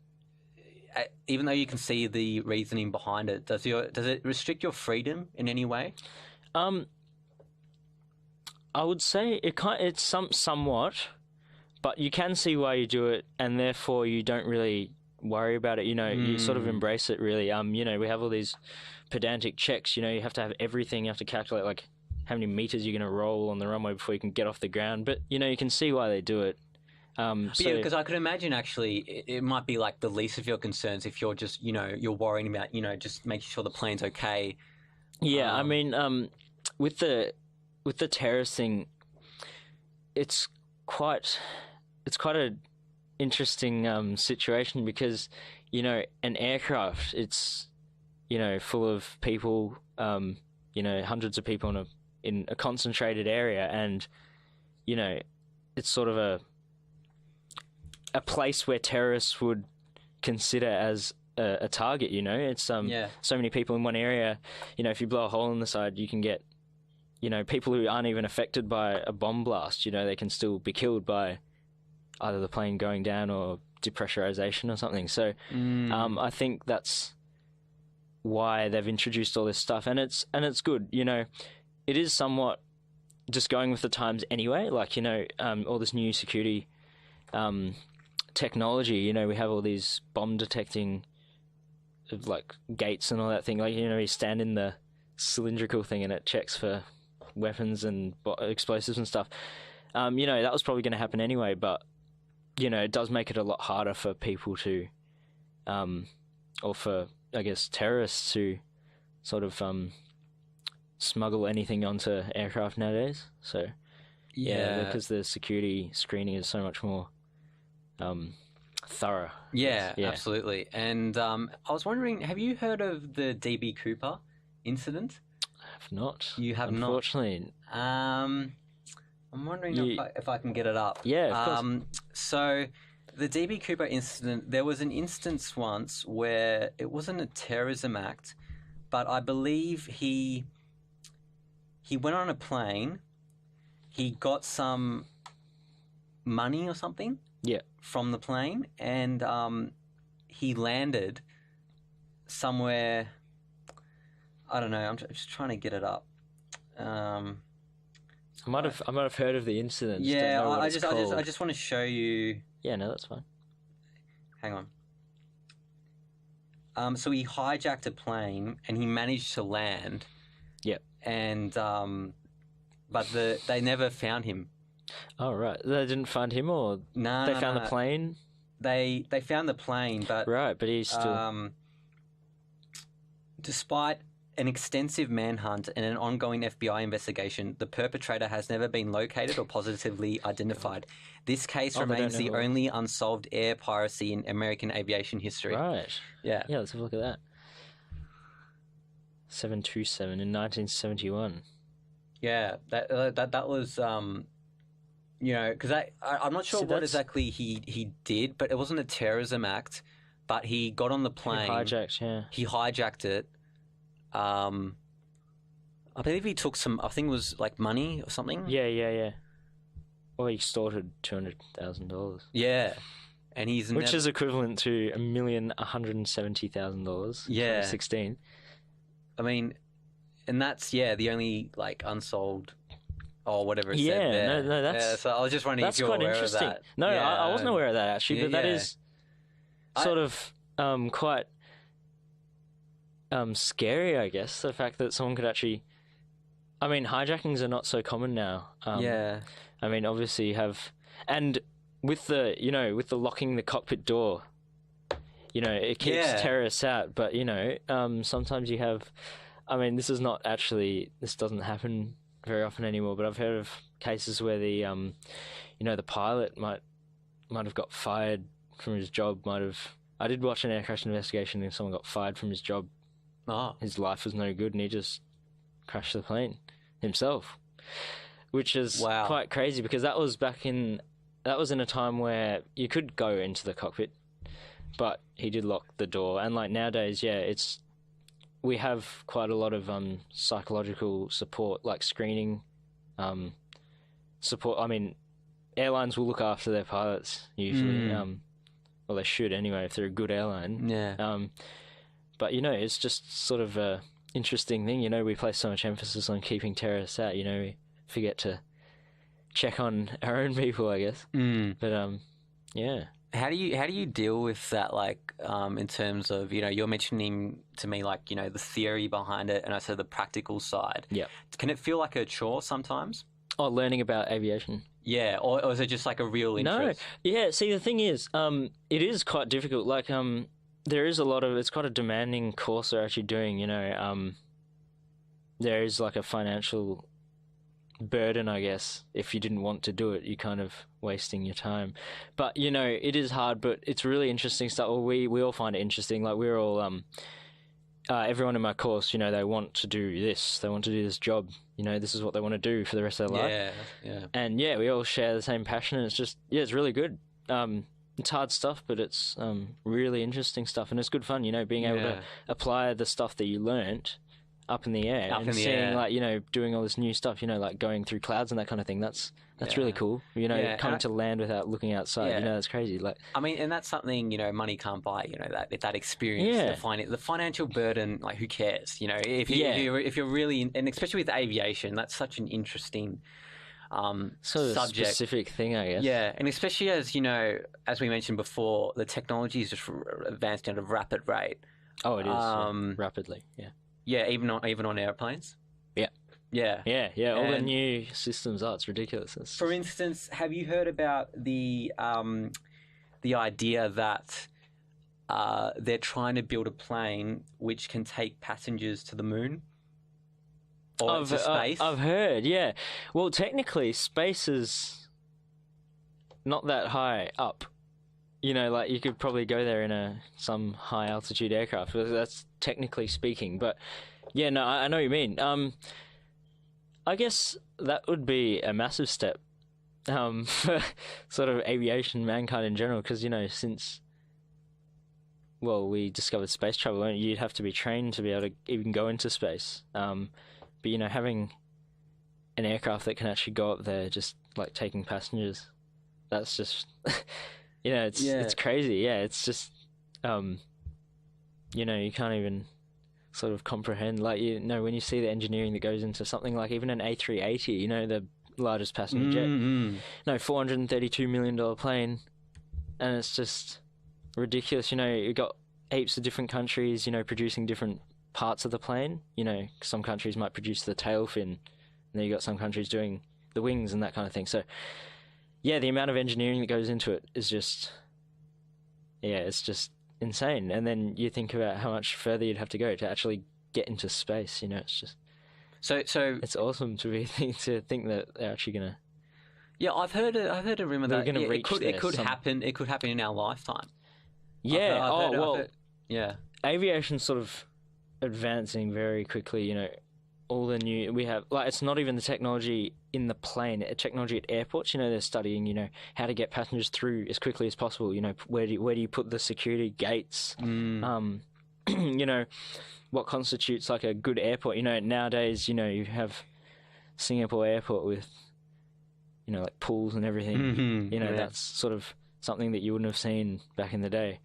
A: even though you can see the reasoning behind it, does it restrict your freedom in any way?
B: I would say it's somewhat, but you can see why you do it, and therefore you don't really worry about it. You sort of embrace it, really. We have all these pedantic checks. You have to have everything. You have to calculate, like, how many meters you're going to roll on the runway before you can get off the ground. But you can see why they do it.
A: Because I could imagine, actually, it might be, like, the least of your concerns if you're just, you're worrying about, just making sure the plane's okay.
B: I mean, with the terrorist thing, it's quite a interesting situation because, an aircraft, it's, full of people, hundreds of people in a concentrated area, and, it's sort of a place where terrorists would consider as a target. It's so many people in one area. If you blow a hole in the side, you can get people who aren't even affected by a bomb blast. They can still be killed by either the plane going down or depressurization or something. So I think that's why they've introduced all this stuff, and it's good. It is somewhat just going with the times anyway. Like, all this new security technology. We have all these bomb detecting, like, gates and all that thing. Like, you stand in the cylindrical thing and it checks for weapons and explosives and stuff. That was probably going to happen anyway, but it does make it a lot harder for people to, or for, I guess, terrorists to sort of smuggle anything onto aircraft nowadays. So because the security screening is so much more thorough.
A: Absolutely. And I was wondering, have you heard of the DB Cooper incident?
B: I have not.
A: You have
B: unfortunately.
A: Not? I'm wondering if I can get it up.
B: Yeah, of course.
A: So the DB Cooper incident, there was an instance once where it wasn't a terrorism act, but I believe he went on a plane, he got some money or something from the plane, and he landed somewhere. I don't know. I'm just trying to get it up.
B: I might have heard of the incident.
A: I just want to show you.
B: Yeah, no, that's fine.
A: Hang on. So he hijacked a plane and he managed to land.
B: Yep.
A: And but they never found him.
B: Oh, right. They didn't find him, or they found the plane?
A: They found the plane, but
B: right, but he's still.
A: Despite an extensive manhunt and an ongoing FBI investigation, the perpetrator has never been located or positively identified. This case remains the only unsolved air piracy in American aviation history.
B: Right.
A: Yeah.
B: Yeah, let's have a look at that. 727 in 1971.
A: Yeah, that was because I'm not sure what exactly he did, but it wasn't a terrorism act. But he got on the plane. He hijacked it. I believe he took some. I think it was like money or something.
B: Yeah. Well, he extorted $200,000.
A: Yeah, and he's
B: which is equivalent to $1,170,000.
A: Yeah,
B: 2016.
A: I mean, and that's the only like unsolved or whatever it said there.
B: No, that's
A: so I was just wondering if you're
B: quite
A: aware
B: interesting.
A: of that.
B: No, I wasn't aware of that actually, but that is sort of quite scary, I guess. The fact that someone could actually, I mean, hijackings are not so common now. I mean, obviously you have, and with the locking the cockpit door, it keeps terrorists out. But sometimes you have, I mean, this doesn't happen very often anymore. But I've heard of cases where the the pilot might have got fired from his job. I did watch an air crash investigation and someone got fired from his job. His life was no good and he just crashed the plane himself, which is quite crazy because that was in a time where you could go into the cockpit, but he did lock the door. And like nowadays, we have quite a lot of psychological support, like screening support. I mean, airlines will look after their pilots usually. Well, they should anyway if they're a good airline. But it's just sort of a interesting thing. We place so much emphasis on keeping terrorists out. We forget to check on our own people, I guess. But
A: How do you deal with that? Like, in terms of you're mentioning to me like the theory behind it, and I said the practical side.
B: Yeah.
A: Can it feel like a chore sometimes?
B: Oh, learning about aviation.
A: Yeah, or is it just like a real interest?
B: No. Yeah. See, the thing is, it is quite difficult. Like, there is it's quite a demanding course they're actually doing. There is like a financial burden, I guess. If you didn't want to do it, you're kind of wasting your time. But it is hard, but it's really interesting stuff. Well, we all find it interesting. Like we're all everyone in my course, they want to do this. They want to do this job. This is what they want to do for the rest of their life.
A: Yeah.
B: And we all share the same passion. And it's just it's really good. It's hard stuff, but it's really interesting stuff, and it's good fun. Being able to apply the stuff that you learnt up in the air and seeing like doing all this new stuff. Like going through clouds and that kind of thing. That's really cool. Coming to land without looking outside. That's crazy. Like
A: I mean, and that's something money can't buy. That experience. The financial burden. Like who cares? If you're really and especially with aviation, that's such an interesting.
B: Sort of
A: subject.
B: Specific thing, I guess.
A: Yeah, and especially as as we mentioned before, the technology is just advanced at a rapid rate.
B: Oh, it is rapidly.
A: Yeah, even on airplanes. Yeah.
B: All the new systems it's ridiculous.
A: For instance, have you heard about the idea that they're trying to build a plane which can take passengers to the moon? Or to space?
B: I've heard, yeah. Well, technically, space is not that high up. Like you could probably go there in some high altitude aircraft. That's technically speaking, but I know what you mean. I guess that would be a massive step for sort of aviation, mankind in general, because since we discovered space travel, you'd have to be trained to be able to even go into space. But having an aircraft that can actually go up there, just like taking passengers, that's just it's crazy. Yeah, it's just you can't even sort of comprehend. Like when you see the engineering that goes into something like even an A380, the largest passenger jet, $432 million plane, and it's just ridiculous. You've got heaps of different countries, producing different parts of the plane. Some countries might produce the tail fin, and then you got some countries doing the wings and that kind of thing. So the amount of engineering that goes into it is just it's just insane. And then you think about how much further you'd have to go to actually get into space. It's just so it's awesome to think that they're actually gonna. Yeah,
A: I've heard a rumor that it could happen. It could happen in our lifetime.
B: Yeah.
A: I've heard.
B: Aviation's sort of advancing very quickly. All the new we have, like, it's not even the technology in the plane, technology at airports. They're studying how to get passengers through as quickly as possible. Where do you put the security gates? What constitutes like a good airport. Nowadays you have Singapore airport with like pools and everything.
A: Mm-hmm.
B: That's sort of something that you wouldn't have seen back in the day.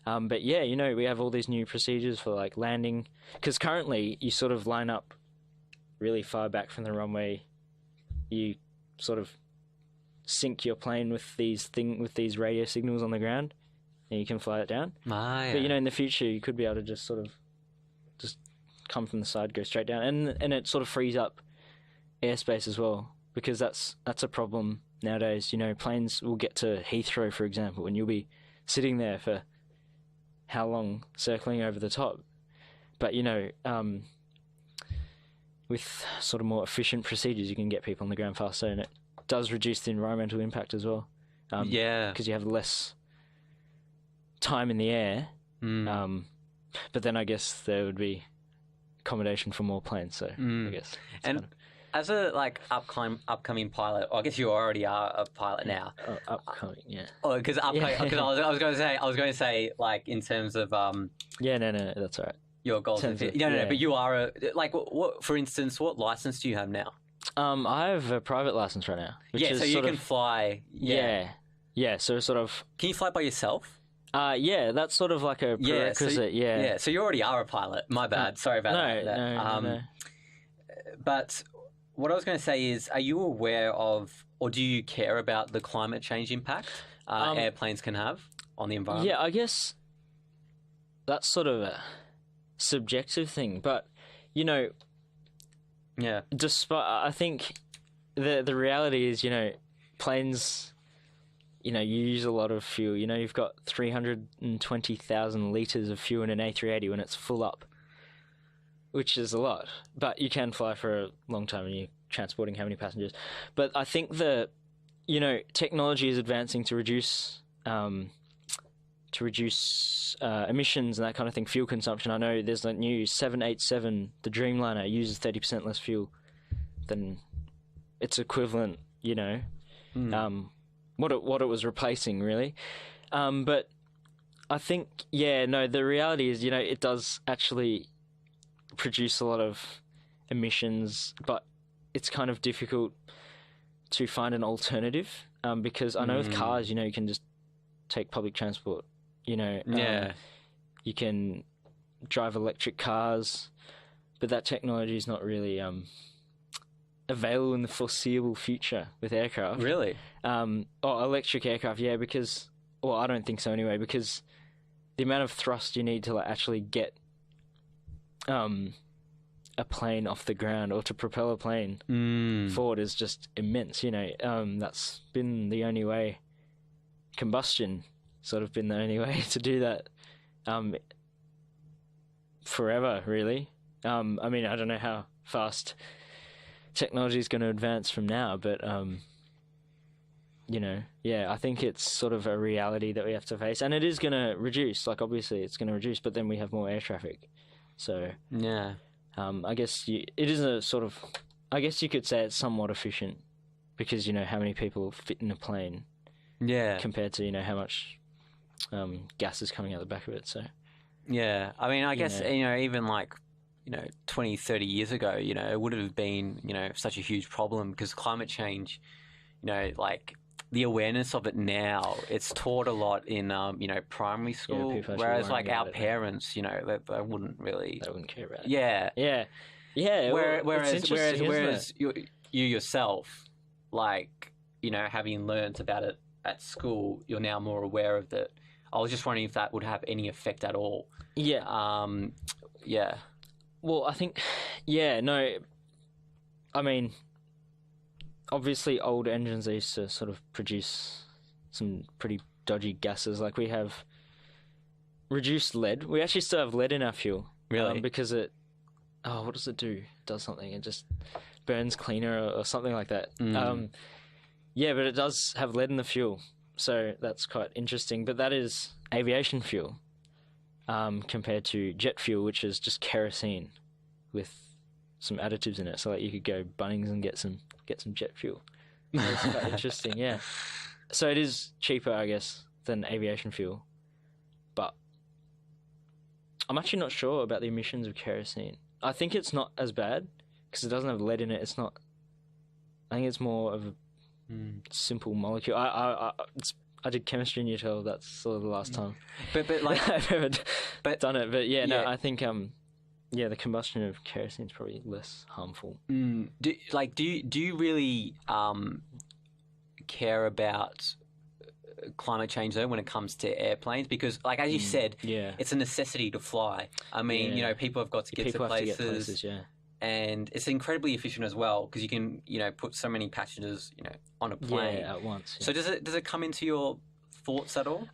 B: But yeah, we have all these new procedures for like landing, because currently you sort of line up really far back from the runway. You sort of sync your plane with these radio signals on the ground, and you can fly it down.
A: Yeah.
B: But in the future, you could be able to just come from the side, go straight down, and it sort of frees up airspace as well, because that's a problem nowadays. Planes will get to Heathrow, for example, and you'll be sitting there for how long, circling over the top. But with sort of more efficient procedures, you can get people on the ground faster, and it does reduce the environmental impact as well. Because you have less time in the air. But then I guess there would be accommodation for more planes, so I guess.
A: And as a upcoming pilot, or I guess you already are a pilot now.
B: Upcoming, yeah.
A: Oh, because I was going to say like in terms of
B: Yeah, no, that's all right.
A: Your goals. No, but you are what for instance, what license do you have now?
B: I have a private license right now.
A: So you can fly.
B: Yeah. So sort of.
A: Can you fly by yourself?
B: Yeah, that's sort of like a prerequisite. Yeah.
A: So you already are a pilot. My bad. Sorry about that.
B: No.
A: But what I was going to say is, are you aware of, or do you care about the climate change impact airplanes can have on the environment?
B: Yeah, I guess that's sort of a subjective thing, but despite, I think the reality is, planes, you use a lot of fuel. You've got 320,000 litres of fuel in an A380 when it's full up, which is a lot. But you can fly for a long time and you're transporting how many passengers. But I think technology is advancing to reduce emissions and that kind of thing, fuel consumption. I know there's a new 787, the Dreamliner, uses 30% less fuel than its equivalent, what it was replacing, really. But I think, the reality is, it does actually produce a lot of emissions, but it's kind of difficult to find an alternative, because I know with cars, you can just take public transport. You can drive electric cars, but that technology is not really available in the foreseeable future with aircraft.
A: Really?
B: Electric aircraft, yeah, because... Well, I don't think so anyway, because the amount of thrust you need to actually get a plane off the ground, or to propel a plane forward, is just immense. That's been the only way. Combustion sort of been the only way to do that forever, really. I don't know how fast technology is going to advance from now, but I think it's sort of a reality that we have to face, and it is going to reduce. Like, obviously it's going to reduce, but then we have more air traffic, so I guess it is a sort of, I guess you could say it's somewhat efficient, because how many people fit in a plane, compared to how much gas is coming out the back of it. So
A: I guess even 20, 30 years ago, it would have been such a huge problem, because climate change, the awareness of it now, it's taught a lot in primary school, whereas our parents, they wouldn't really,
B: they wouldn't care about it.
A: Whereas you yourself, having learnt about it at school, you're now more aware of it. I was just wondering if that would have any effect at all.
B: Well, I think, obviously old engines, they used to sort of produce some pretty dodgy gases. Like, we have reduced lead. We actually still have lead in our fuel.
A: Really?
B: Because what does it do? It does something. It just burns cleaner or something like that. But it does have lead in the fuel. So that's quite interesting. But that is aviation fuel, compared to jet fuel, which is just kerosene with some additives in it. So you could go Bunnings and get some jet fuel. It's quite interesting, yeah. So it is cheaper, I guess, than aviation fuel. But I'm actually not sure about the emissions of kerosene. I think it's not as bad, because it doesn't have lead in it. It's not... I think it's more of simple molecule. I did chemistry in year 12. That's sort of the last time
A: but like
B: I've ever done it. But yeah, no,
A: yeah.
B: I think the combustion of kerosene is probably less harmful.
A: Do you really care about climate change though when it comes to airplanes? Because like as you said, it's a necessity to fly. I mean, people have got to get to places. And it's incredibly efficient as well because you can, put so many passengers, on a plane
B: at once. Yeah.
A: So does it come into your thoughts at all?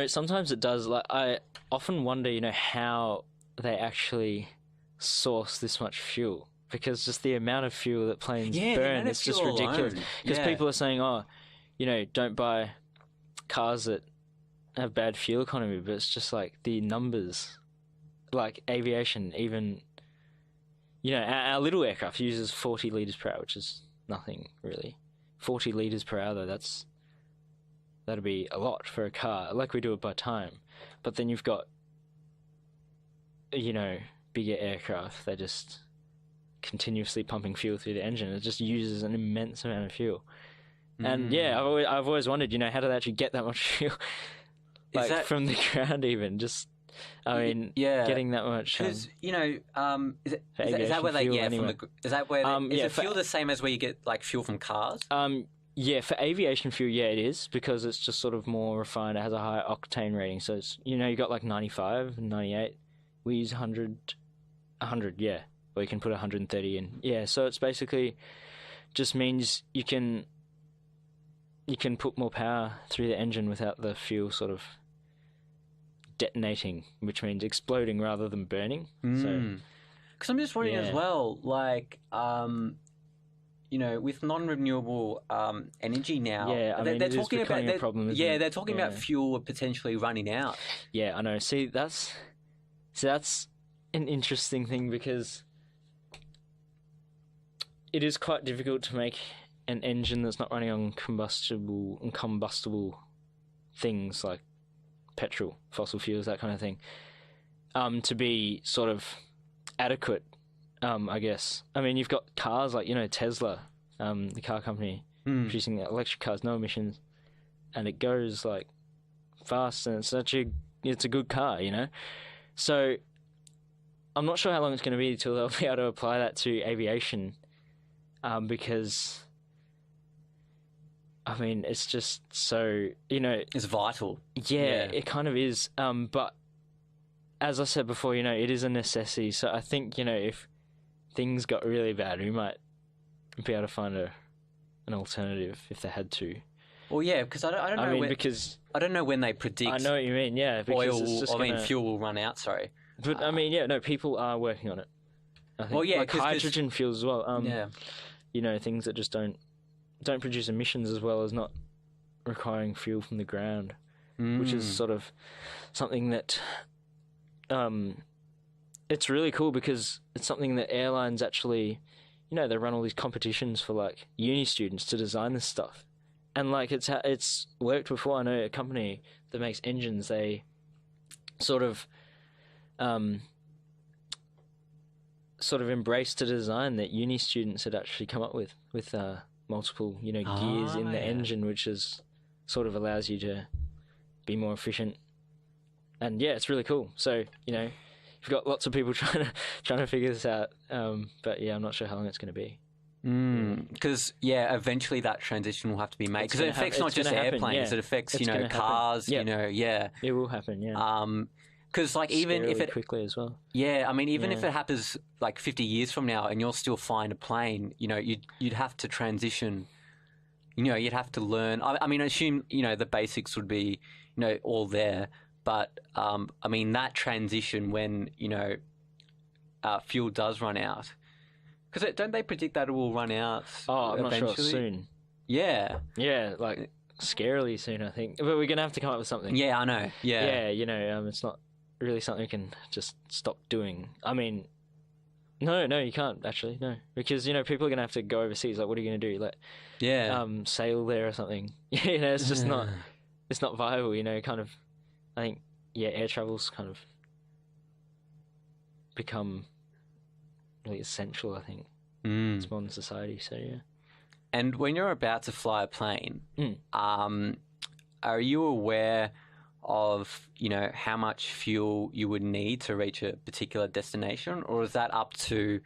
B: Sometimes it does. Like I often wonder, how they actually source this much fuel, because just the amount of fuel that planes burn, it's just ridiculous. Because people are saying, don't buy cars that have bad fuel economy, but it's just like the numbers, like aviation, even. Our little aircraft uses 40 litres per hour, which is nothing really. 40 litres per hour, though, that'd be a lot for a car. Like we do it by time. But then you've got, bigger aircraft. They're just continuously pumping fuel through the engine. It just uses an immense amount of fuel. And I've always wondered, how do they actually get that much fuel? From the ground even, just... getting that much.
A: Because is that where they
B: fuel
A: get
B: anyway.
A: from the? Is that where? Is the fuel the same as where you get like fuel from cars?
B: For aviation fuel, it is, because it's just sort of more refined. It has a higher octane rating, so it's you got like 95 and 98. We use 100, or you can put 130 in. Yeah, so it's basically just means you can put more power through the engine without the fuel sort of detonating, which means exploding rather than burning. So,
A: because I'm just wondering as well, like, with non-renewable energy now, they're talking about
B: a problem.
A: They're talking about fuel potentially running out.
B: Yeah, I know. See, that's an interesting thing, because it is quite difficult to make an engine that's not running on combustible things like petrol, fossil fuels, that kind of thing, to be sort of adequate, I guess. I mean, you've got cars like, Tesla, the car company, producing electric cars, no emissions, and it goes like fast, and it's a good car, So I'm not sure how long it's going to be till they'll be able to apply that to aviation, because I mean, it's just so,
A: It's vital.
B: Yeah, it kind of is. But as I said before, it is a necessity. So I think, if things got really bad, we might be able to find an alternative if they had to.
A: Well, yeah, because I don't know. I don't know when they predict.
B: I know what you mean. Yeah,
A: fuel will run out. Sorry,
B: but people are working on it. I think.
A: Well, yeah,
B: like hydrogen fuels as well. Things that just don't produce emissions, as well as not requiring fuel from the ground, which is sort of something that it's really cool, because it's something that airlines actually, they run all these competitions for like uni students to design this stuff, and like it's worked before. I know a company that makes engines. They sort of embraced a design that uni students had actually come up with multiple, gears in the engine, which is sort of allows you to be more efficient. And yeah, it's really cool. So, you've got lots of people trying to figure this out. But yeah, I'm not sure how long it's going to be.
A: Because eventually that transition will have to be made, because it affects not just airplanes, it affects cars.
B: It will happen. Yeah.
A: Because like even if it
B: quickly as well.
A: Yeah, I mean, even if it happens like 50 years from now, and you're still flying a plane, you'd have to transition. You'd have to learn. I mean, I assume the basics would be all there, but I mean that transition when fuel does run out, because don't they predict that it will run out?
B: Oh, I'm
A: eventually?
B: Not sure. Soon.
A: Yeah.
B: Yeah, like scarily soon, I think. But we're gonna have to come up with something.
A: Yeah, I know. Yeah.
B: Yeah, it's not really something you can just stop doing. I mean, no, you can't actually, no, because people are gonna have to go overseas. Like, what are you gonna do? Like, sail there or something? It's just not. It's not viable. Kind of. I think air travel's kind of become really essential. I think. It's modern society. So yeah.
A: And when you're about to fly a plane,
B: Mm.
A: Are you aware of, how much fuel you would need to reach a particular destination, or is that up to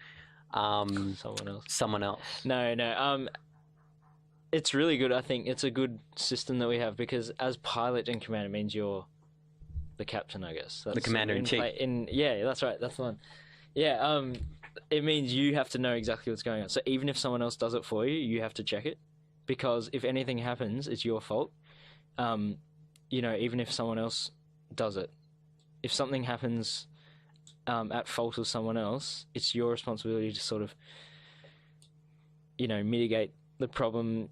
B: Someone else.
A: someone else?
B: No. It's really good. I think it's a good system that we have because as pilot in command, it means you're the captain, I guess. That's
A: The commander-in-chief.
B: Yeah, that's right. That's the one. Yeah, it means you have to know exactly what's going on. So even if someone else does it for you, you have to check it because if anything happens, it's your fault. Even if someone else does it, if something happens at fault of someone else, it's your responsibility to sort of, mitigate the problem,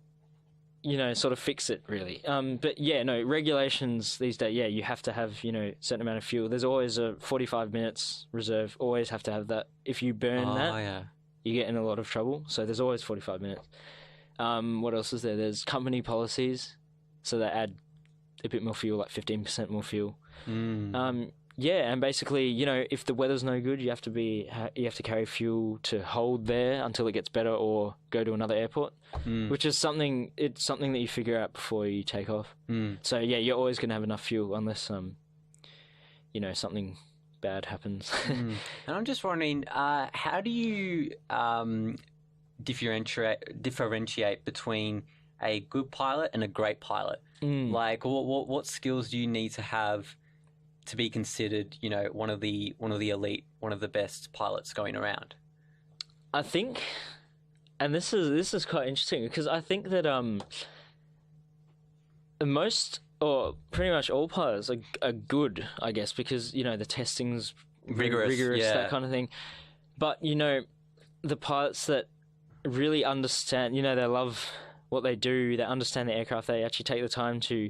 B: sort of fix it, really. But yeah, no, regulations these days, yeah, you have to have, certain amount of fuel. There's always a 45 minutes reserve, always have to have that. If you burn that, you get in a lot of trouble. So there's always 45 minutes. What else is there? There's company policies, so they add a bit more fuel, like 15% more fuel. Yeah, and basically, if the weather's no good, you have to carry fuel to hold there until it gets better, or go to another airport, which is something that you figure out before you take off. So yeah, you're always going to have enough fuel unless something bad happens.
A: And I'm just wondering, how do you differentiate between a good pilot and a great pilot? Like, what skills do you need to have to be considered, one of the elite, one of the best pilots going around?
B: I think, and this is quite interesting because I think that most or pretty much all pilots are good, I guess, because the testing's rigorous,
A: yeah.
B: That kind of thing. But the pilots that really understand, they love what they do, they understand the aircraft, they actually take the time to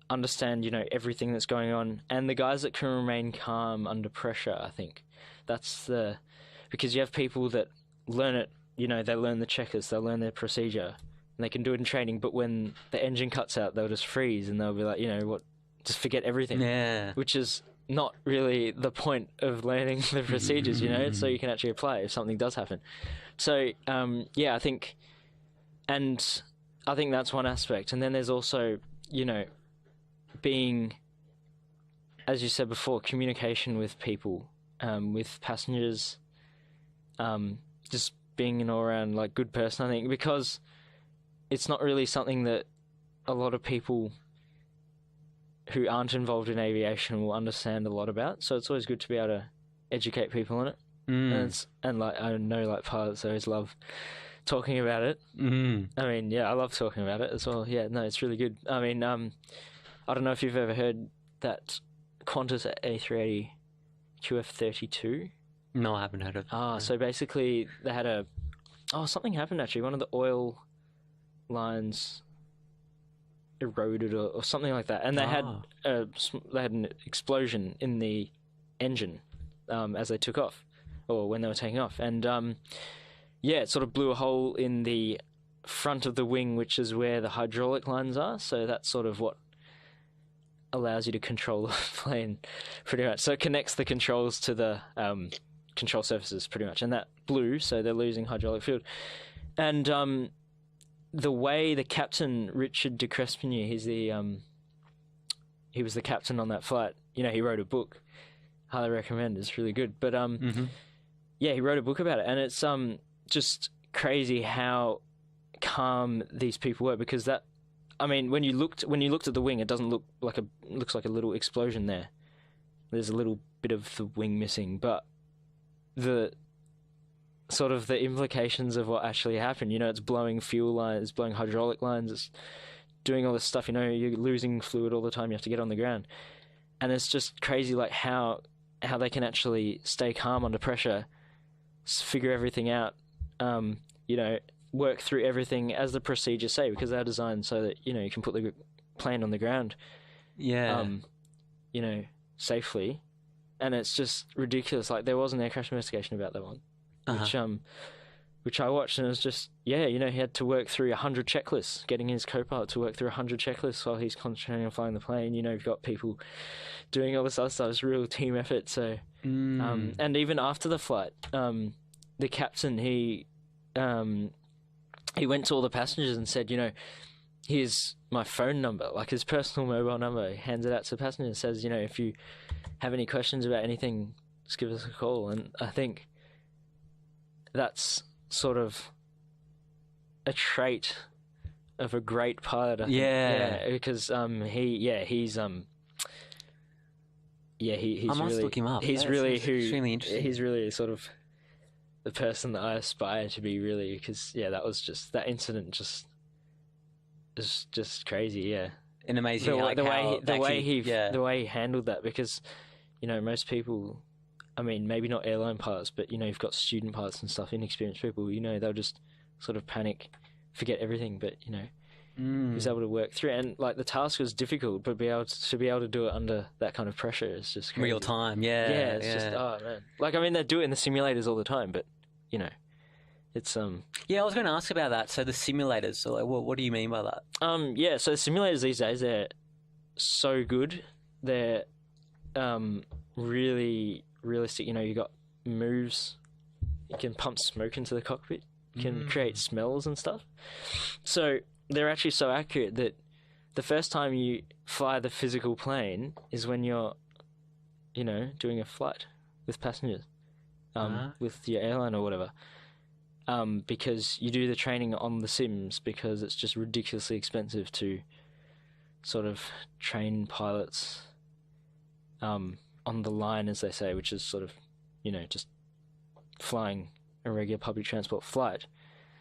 B: understand, everything that's going on, and the guys that can remain calm under pressure, I think because you have people that learn it, they learn the checkers, they'll learn their procedure, and they can do it in training, but when the engine cuts out, they'll just freeze and they'll be like, just forget everything.
A: Yeah.
B: Which is not really the point of learning the procedures, so you can actually apply if something does happen. So, yeah, I think that's one aspect. And then there's also, being, as you said before, communication with people, with passengers, just being an all-around good person, I think, because it's not really something that a lot of people who aren't involved in aviation will understand a lot about. So it's always good to be able to educate people on it. And I know pilots always love talking about it. I mean, yeah, I love talking about it as well. Yeah, no, it's really good. I mean, I don't know if you've ever heard that Qantas A380 QF32.
A: No, I haven't heard of it.
B: So basically they had something happened actually. One of the oil lines eroded or something like that, and they had an explosion in the engine as they took off, or when they were taking off, and it sort of blew a hole in the front of the wing, which is where the hydraulic lines are. So that's sort of what allows you to control the plane, pretty much. So it connects the controls to the control surfaces, pretty much, and that blew. So they're losing hydraulic fluid, and the way the captain, Richard de Crespigne, he was the captain on that flight. He wrote a book. Highly recommend. It's really good. But he wrote a book about it, and it's just crazy how calm these people were, because when you looked at the wing, it doesn't looks like a little explosion there. There's a little bit of the wing missing, but the sort of the implications of what actually happened, it's blowing fuel lines, it's blowing hydraulic lines, it's doing all this stuff, you're losing fluid all the time, you have to get on the ground. And it's just crazy how they can actually stay calm under pressure, figure everything out, work through everything as the procedures say, because they're designed so that, you can put the plane on the ground, safely. And it's just ridiculous. There was an air crash investigation about that one, which I watched, and it was just, he had to work through 100 checklists, getting his co-pilot to work through 100 checklists while he's concentrating on flying the plane. You've got people doing all this other stuff. It's a real team effort. So, and even after the flight, the captain, he he went to all the passengers and said, here's my phone number, like his personal mobile number. He hands it out to the passenger and says, if you have any questions about anything, just give us a call. And I think that's sort of a trait of a great pilot. I think.
A: Yeah.
B: Because he's
A: I must
B: really,
A: look him up.
B: He's
A: That
B: really
A: sounds extremely interesting.
B: He's really sort of the person that I aspire to be, really, because that incident just is just crazy. Yeah,
A: And amazing.
B: The way he handled that, because most people, I mean, maybe not airline pilots, but you've got student pilots and stuff, inexperienced people. They'll just sort of panic, forget everything. But he was able to work through it. And like, the task was difficult, but to be able to do it under that kind of pressure is just crazy.
A: Real time. Yeah.
B: It's just, oh man. Like, I mean, they do it in the simulators all the time, but it's
A: Yeah, I was going to ask about that. So the simulators. So like, what do you mean by that?
B: So simulators these days, they're so good. They're really realistic. You got moves. You can pump smoke into the cockpit. You can create smells and stuff. So they're actually so accurate that the first time you fly the physical plane is when you're, doing a flight with passengers, with your airline or whatever. Because you do the training on the sims, because it's just ridiculously expensive to sort of train pilots on the line, as they say, which is sort of, just flying a regular public transport flight.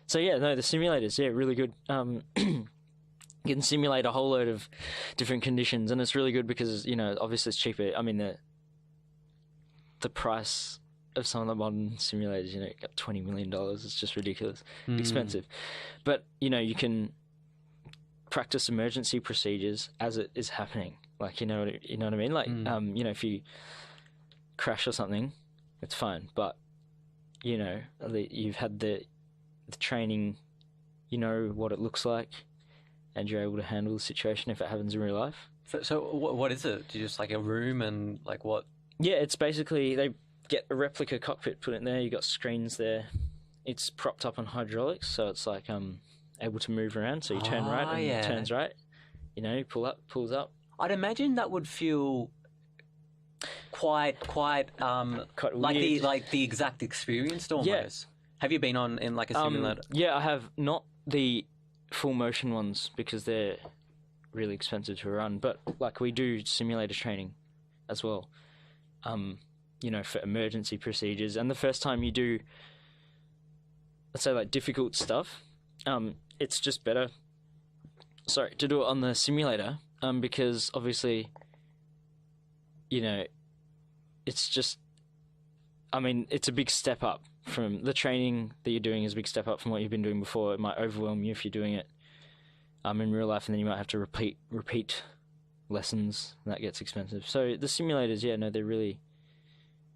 B: So the simulators, really good. You can simulate a whole load of different conditions, and it's really good because, obviously it's cheaper. I mean, the price of some of the modern simulators, got $20 million. It's just ridiculous, expensive. But, you can practice emergency procedures as it is happening. Like, you know what I mean? Like, if you crash or something, it's fine. But, you've had the training, what it looks like, and you're able to handle the situation if it happens in real life.
A: So what is it? Do you just like a room and like what?
B: Yeah, it's basically, they get a replica cockpit put in there. You got screens there. It's propped up on hydraulics, so it's like able to move around. So you turn right and it turns right. Pull up, pulls up.
A: I'd imagine that would feel quite
B: weird.
A: like the exact experience almost.
B: Yeah.
A: Have you been in like a simulator?
B: Yeah, I have. Not the full motion ones, because they're really expensive to run. But like, we do simulator training as well. For emergency procedures. And the first time you do, let's say, like, difficult stuff, it's just better, to do it on the simulator, because obviously, it's just, I mean, it's a big step up from the training that you're doing is a big step up from what you've been doing before. It might overwhelm you if you're doing it in real life, and then you might have to repeat lessons, and that gets expensive. So the simulators, they're really,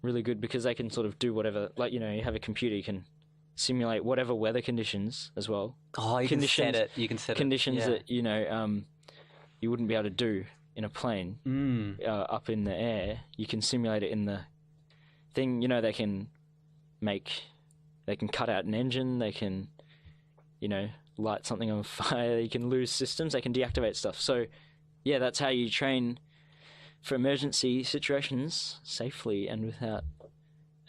B: really good, because they can sort of do whatever, like, you have a computer, you can simulate whatever weather conditions as well.
A: Oh, you can set it. You can set
B: conditions that, you wouldn't be able to do in a plane up in the air. You can simulate it in the thing. They can cut out an engine, they can, light something on fire, you can lose systems, they can deactivate stuff. So, that's how you train for emergency situations safely and without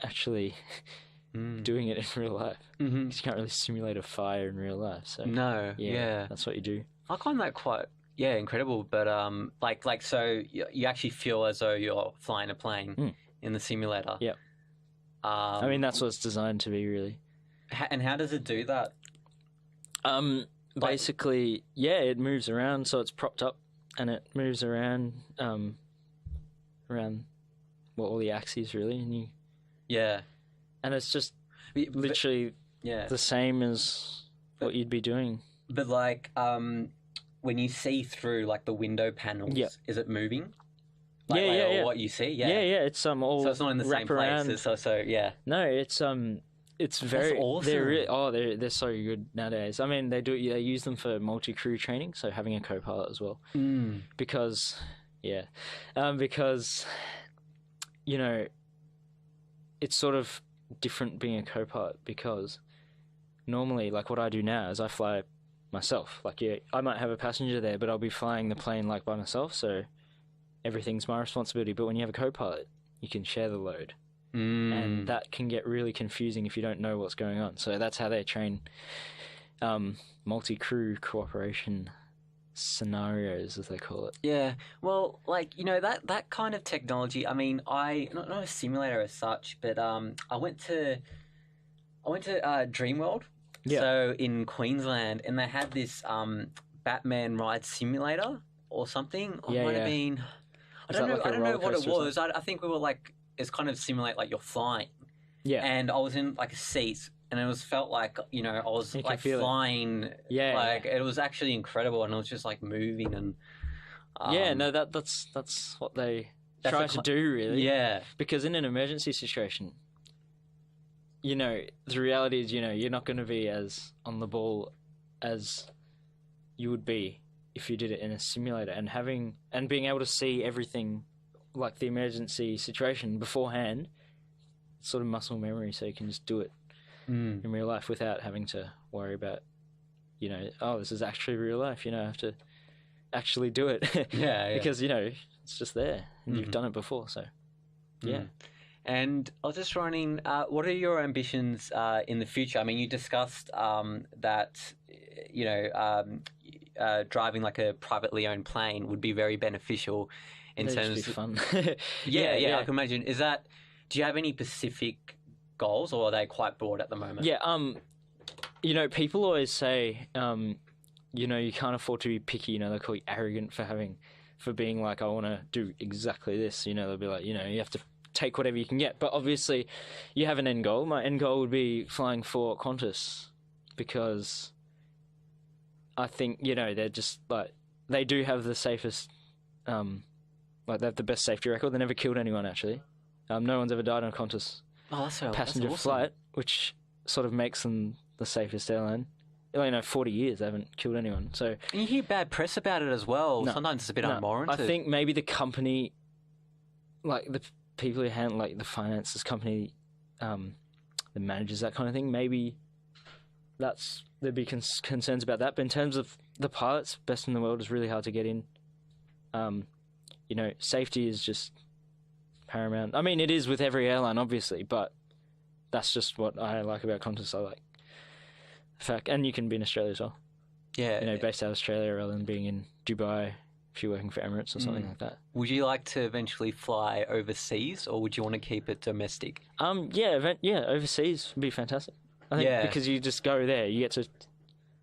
B: actually doing it in real life. Mm-hmm. 'Cause you can't really simulate a fire in real life. So
A: no,
B: that's what you do.
A: I find that quite incredible. But so you actually feel as though you're flying a plane in the simulator.
B: Yeah. I mean, that's what it's designed to be, really.
A: And how does it do that?
B: Basically, it moves around, so it's propped up, and it moves around, around all the axes, really, and and it's just literally the same as what you'd be doing.
A: But like, when you see through like the window panels, is it moving? Or what you see? Yeah,
B: it's all
A: so it's not in the same place.
B: No, it's very.
A: That's awesome.
B: They're so good nowadays. I mean, they use them for multi-crew training, so having a co-pilot as well. Because it's sort of different being a co-pilot, because normally, like what I do now is I fly myself. Like, yeah, I might have a passenger there, but I'll be flying the plane like by myself, so everything's my responsibility. But when you have a co-pilot, you can share the load. And that can get really confusing if you don't know what's going on. So that's how they train multi-crew cooperation scenarios, as they call it.
A: Yeah, well, like, you know, that kind of technology. I mean, not a simulator as such, but I went to Dreamworld, so in Queensland, and they had this Batman ride simulator or something. Or might have been. I don't know what it was. I think we were like, it's kind of simulate like you're flying. Yeah. And I was in like a seat, and it felt like, you know, I was like flying. Like it was actually incredible, and it was just like moving and.
B: That's what they try to do, really. Yeah. Because in an emergency situation, you know, the reality is, you know, you're not going to be as on the ball as you would be if you did it in a simulator, and being able to see everything, like the emergency situation beforehand, sort of muscle memory, so you can just do it in real life without having to worry about, you know, oh, this is actually real life, you know, I have to actually do it. Because, you know, it's just there and you've done it before, so yeah.
A: And I was just wondering, what are your ambitions in the future? I mean, you discussed that, you know, driving like a privately owned plane would be very beneficial in terms of
B: fun.
A: I can imagine. Do you have any specific goals, or are they quite broad at the moment?
B: Yeah, you know, people always say, you know, you can't afford to be picky. You know, they call you arrogant for being like, I want to do exactly this. You know, they'll be like, you know, you have to take whatever you can get. But obviously, you have an end goal. My end goal would be flying for Qantas, because I think, you know, they're just like, they do have the safest, like they have the best safety record. They never killed anyone, actually. No one's ever died on a Qantas passenger flight, which sort of makes them the safest airline. You know, 40 years they haven't killed anyone. So,
A: and you hear bad press about it as well. Sometimes it's a bit unwarranted.
B: I think maybe the company, like the people who handle like the finances company, the managers, that kind of thing, maybe there'd be concerns about that. But in terms of the pilots, best in the world is really hard to get in. You know, safety is just paramount. I mean, it is with every airline, obviously, but that's just what I like about Qantas. I like the fact, and you can be in Australia as well. Yeah, you know, based out of Australia rather than being in Dubai if you're working for Emirates or something like that.
A: Would you like to eventually fly overseas, or would you want to keep it domestic?
B: Overseas would be fantastic. I think because you just go there, you get to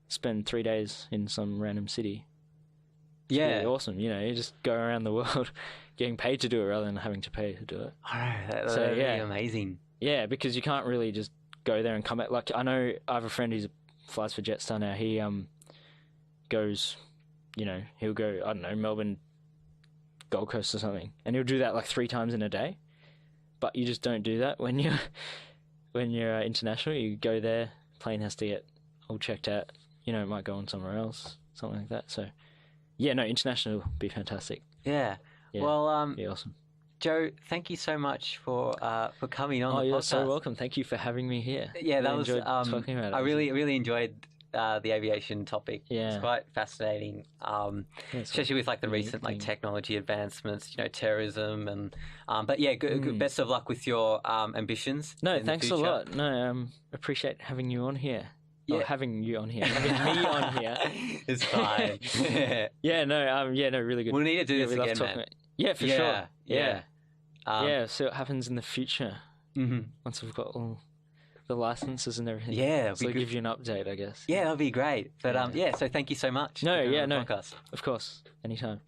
B: spend 3 days in some random city. It's really awesome. You know, you just go around the world getting paid to do it rather than having to pay to do it.
A: I know, that'd be amazing.
B: Yeah, because you can't really just go there and come back. Like, I know I have a friend who flies for Jetstar now. He goes, you know, he'll go, I don't know, Melbourne, Gold Coast or something, and he'll do that like 3 times in a day. But you just don't do that when you're international. You go there, plane has to get all checked out. You know, it might go on somewhere else, something like that. So, yeah, no, international would be fantastic.
A: Yeah. Well,
B: be awesome.
A: Joe, thank you so much for coming on the podcast.
B: You're so welcome. Thank you for having me here.
A: Yeah, that was talking about it. I really enjoyed the aviation topic. Yeah, it's quite fascinating, especially with like the recent like technology advancements. You know, terrorism and but yeah, good, best of luck with your ambitions.
B: No, thanks a lot. No, appreciate having you on here. Yeah. Or having you on here. Having me on here.
A: It's fine.
B: Really good.
A: We'll need to do this again, man.
B: Yeah, for sure. Yeah. So what happens in the future once we've got all the licenses and everything. Yeah, so I'll give you an update, I guess.
A: Yeah, that'll be great. But so thank you so much.
B: Podcast. Of course, anytime.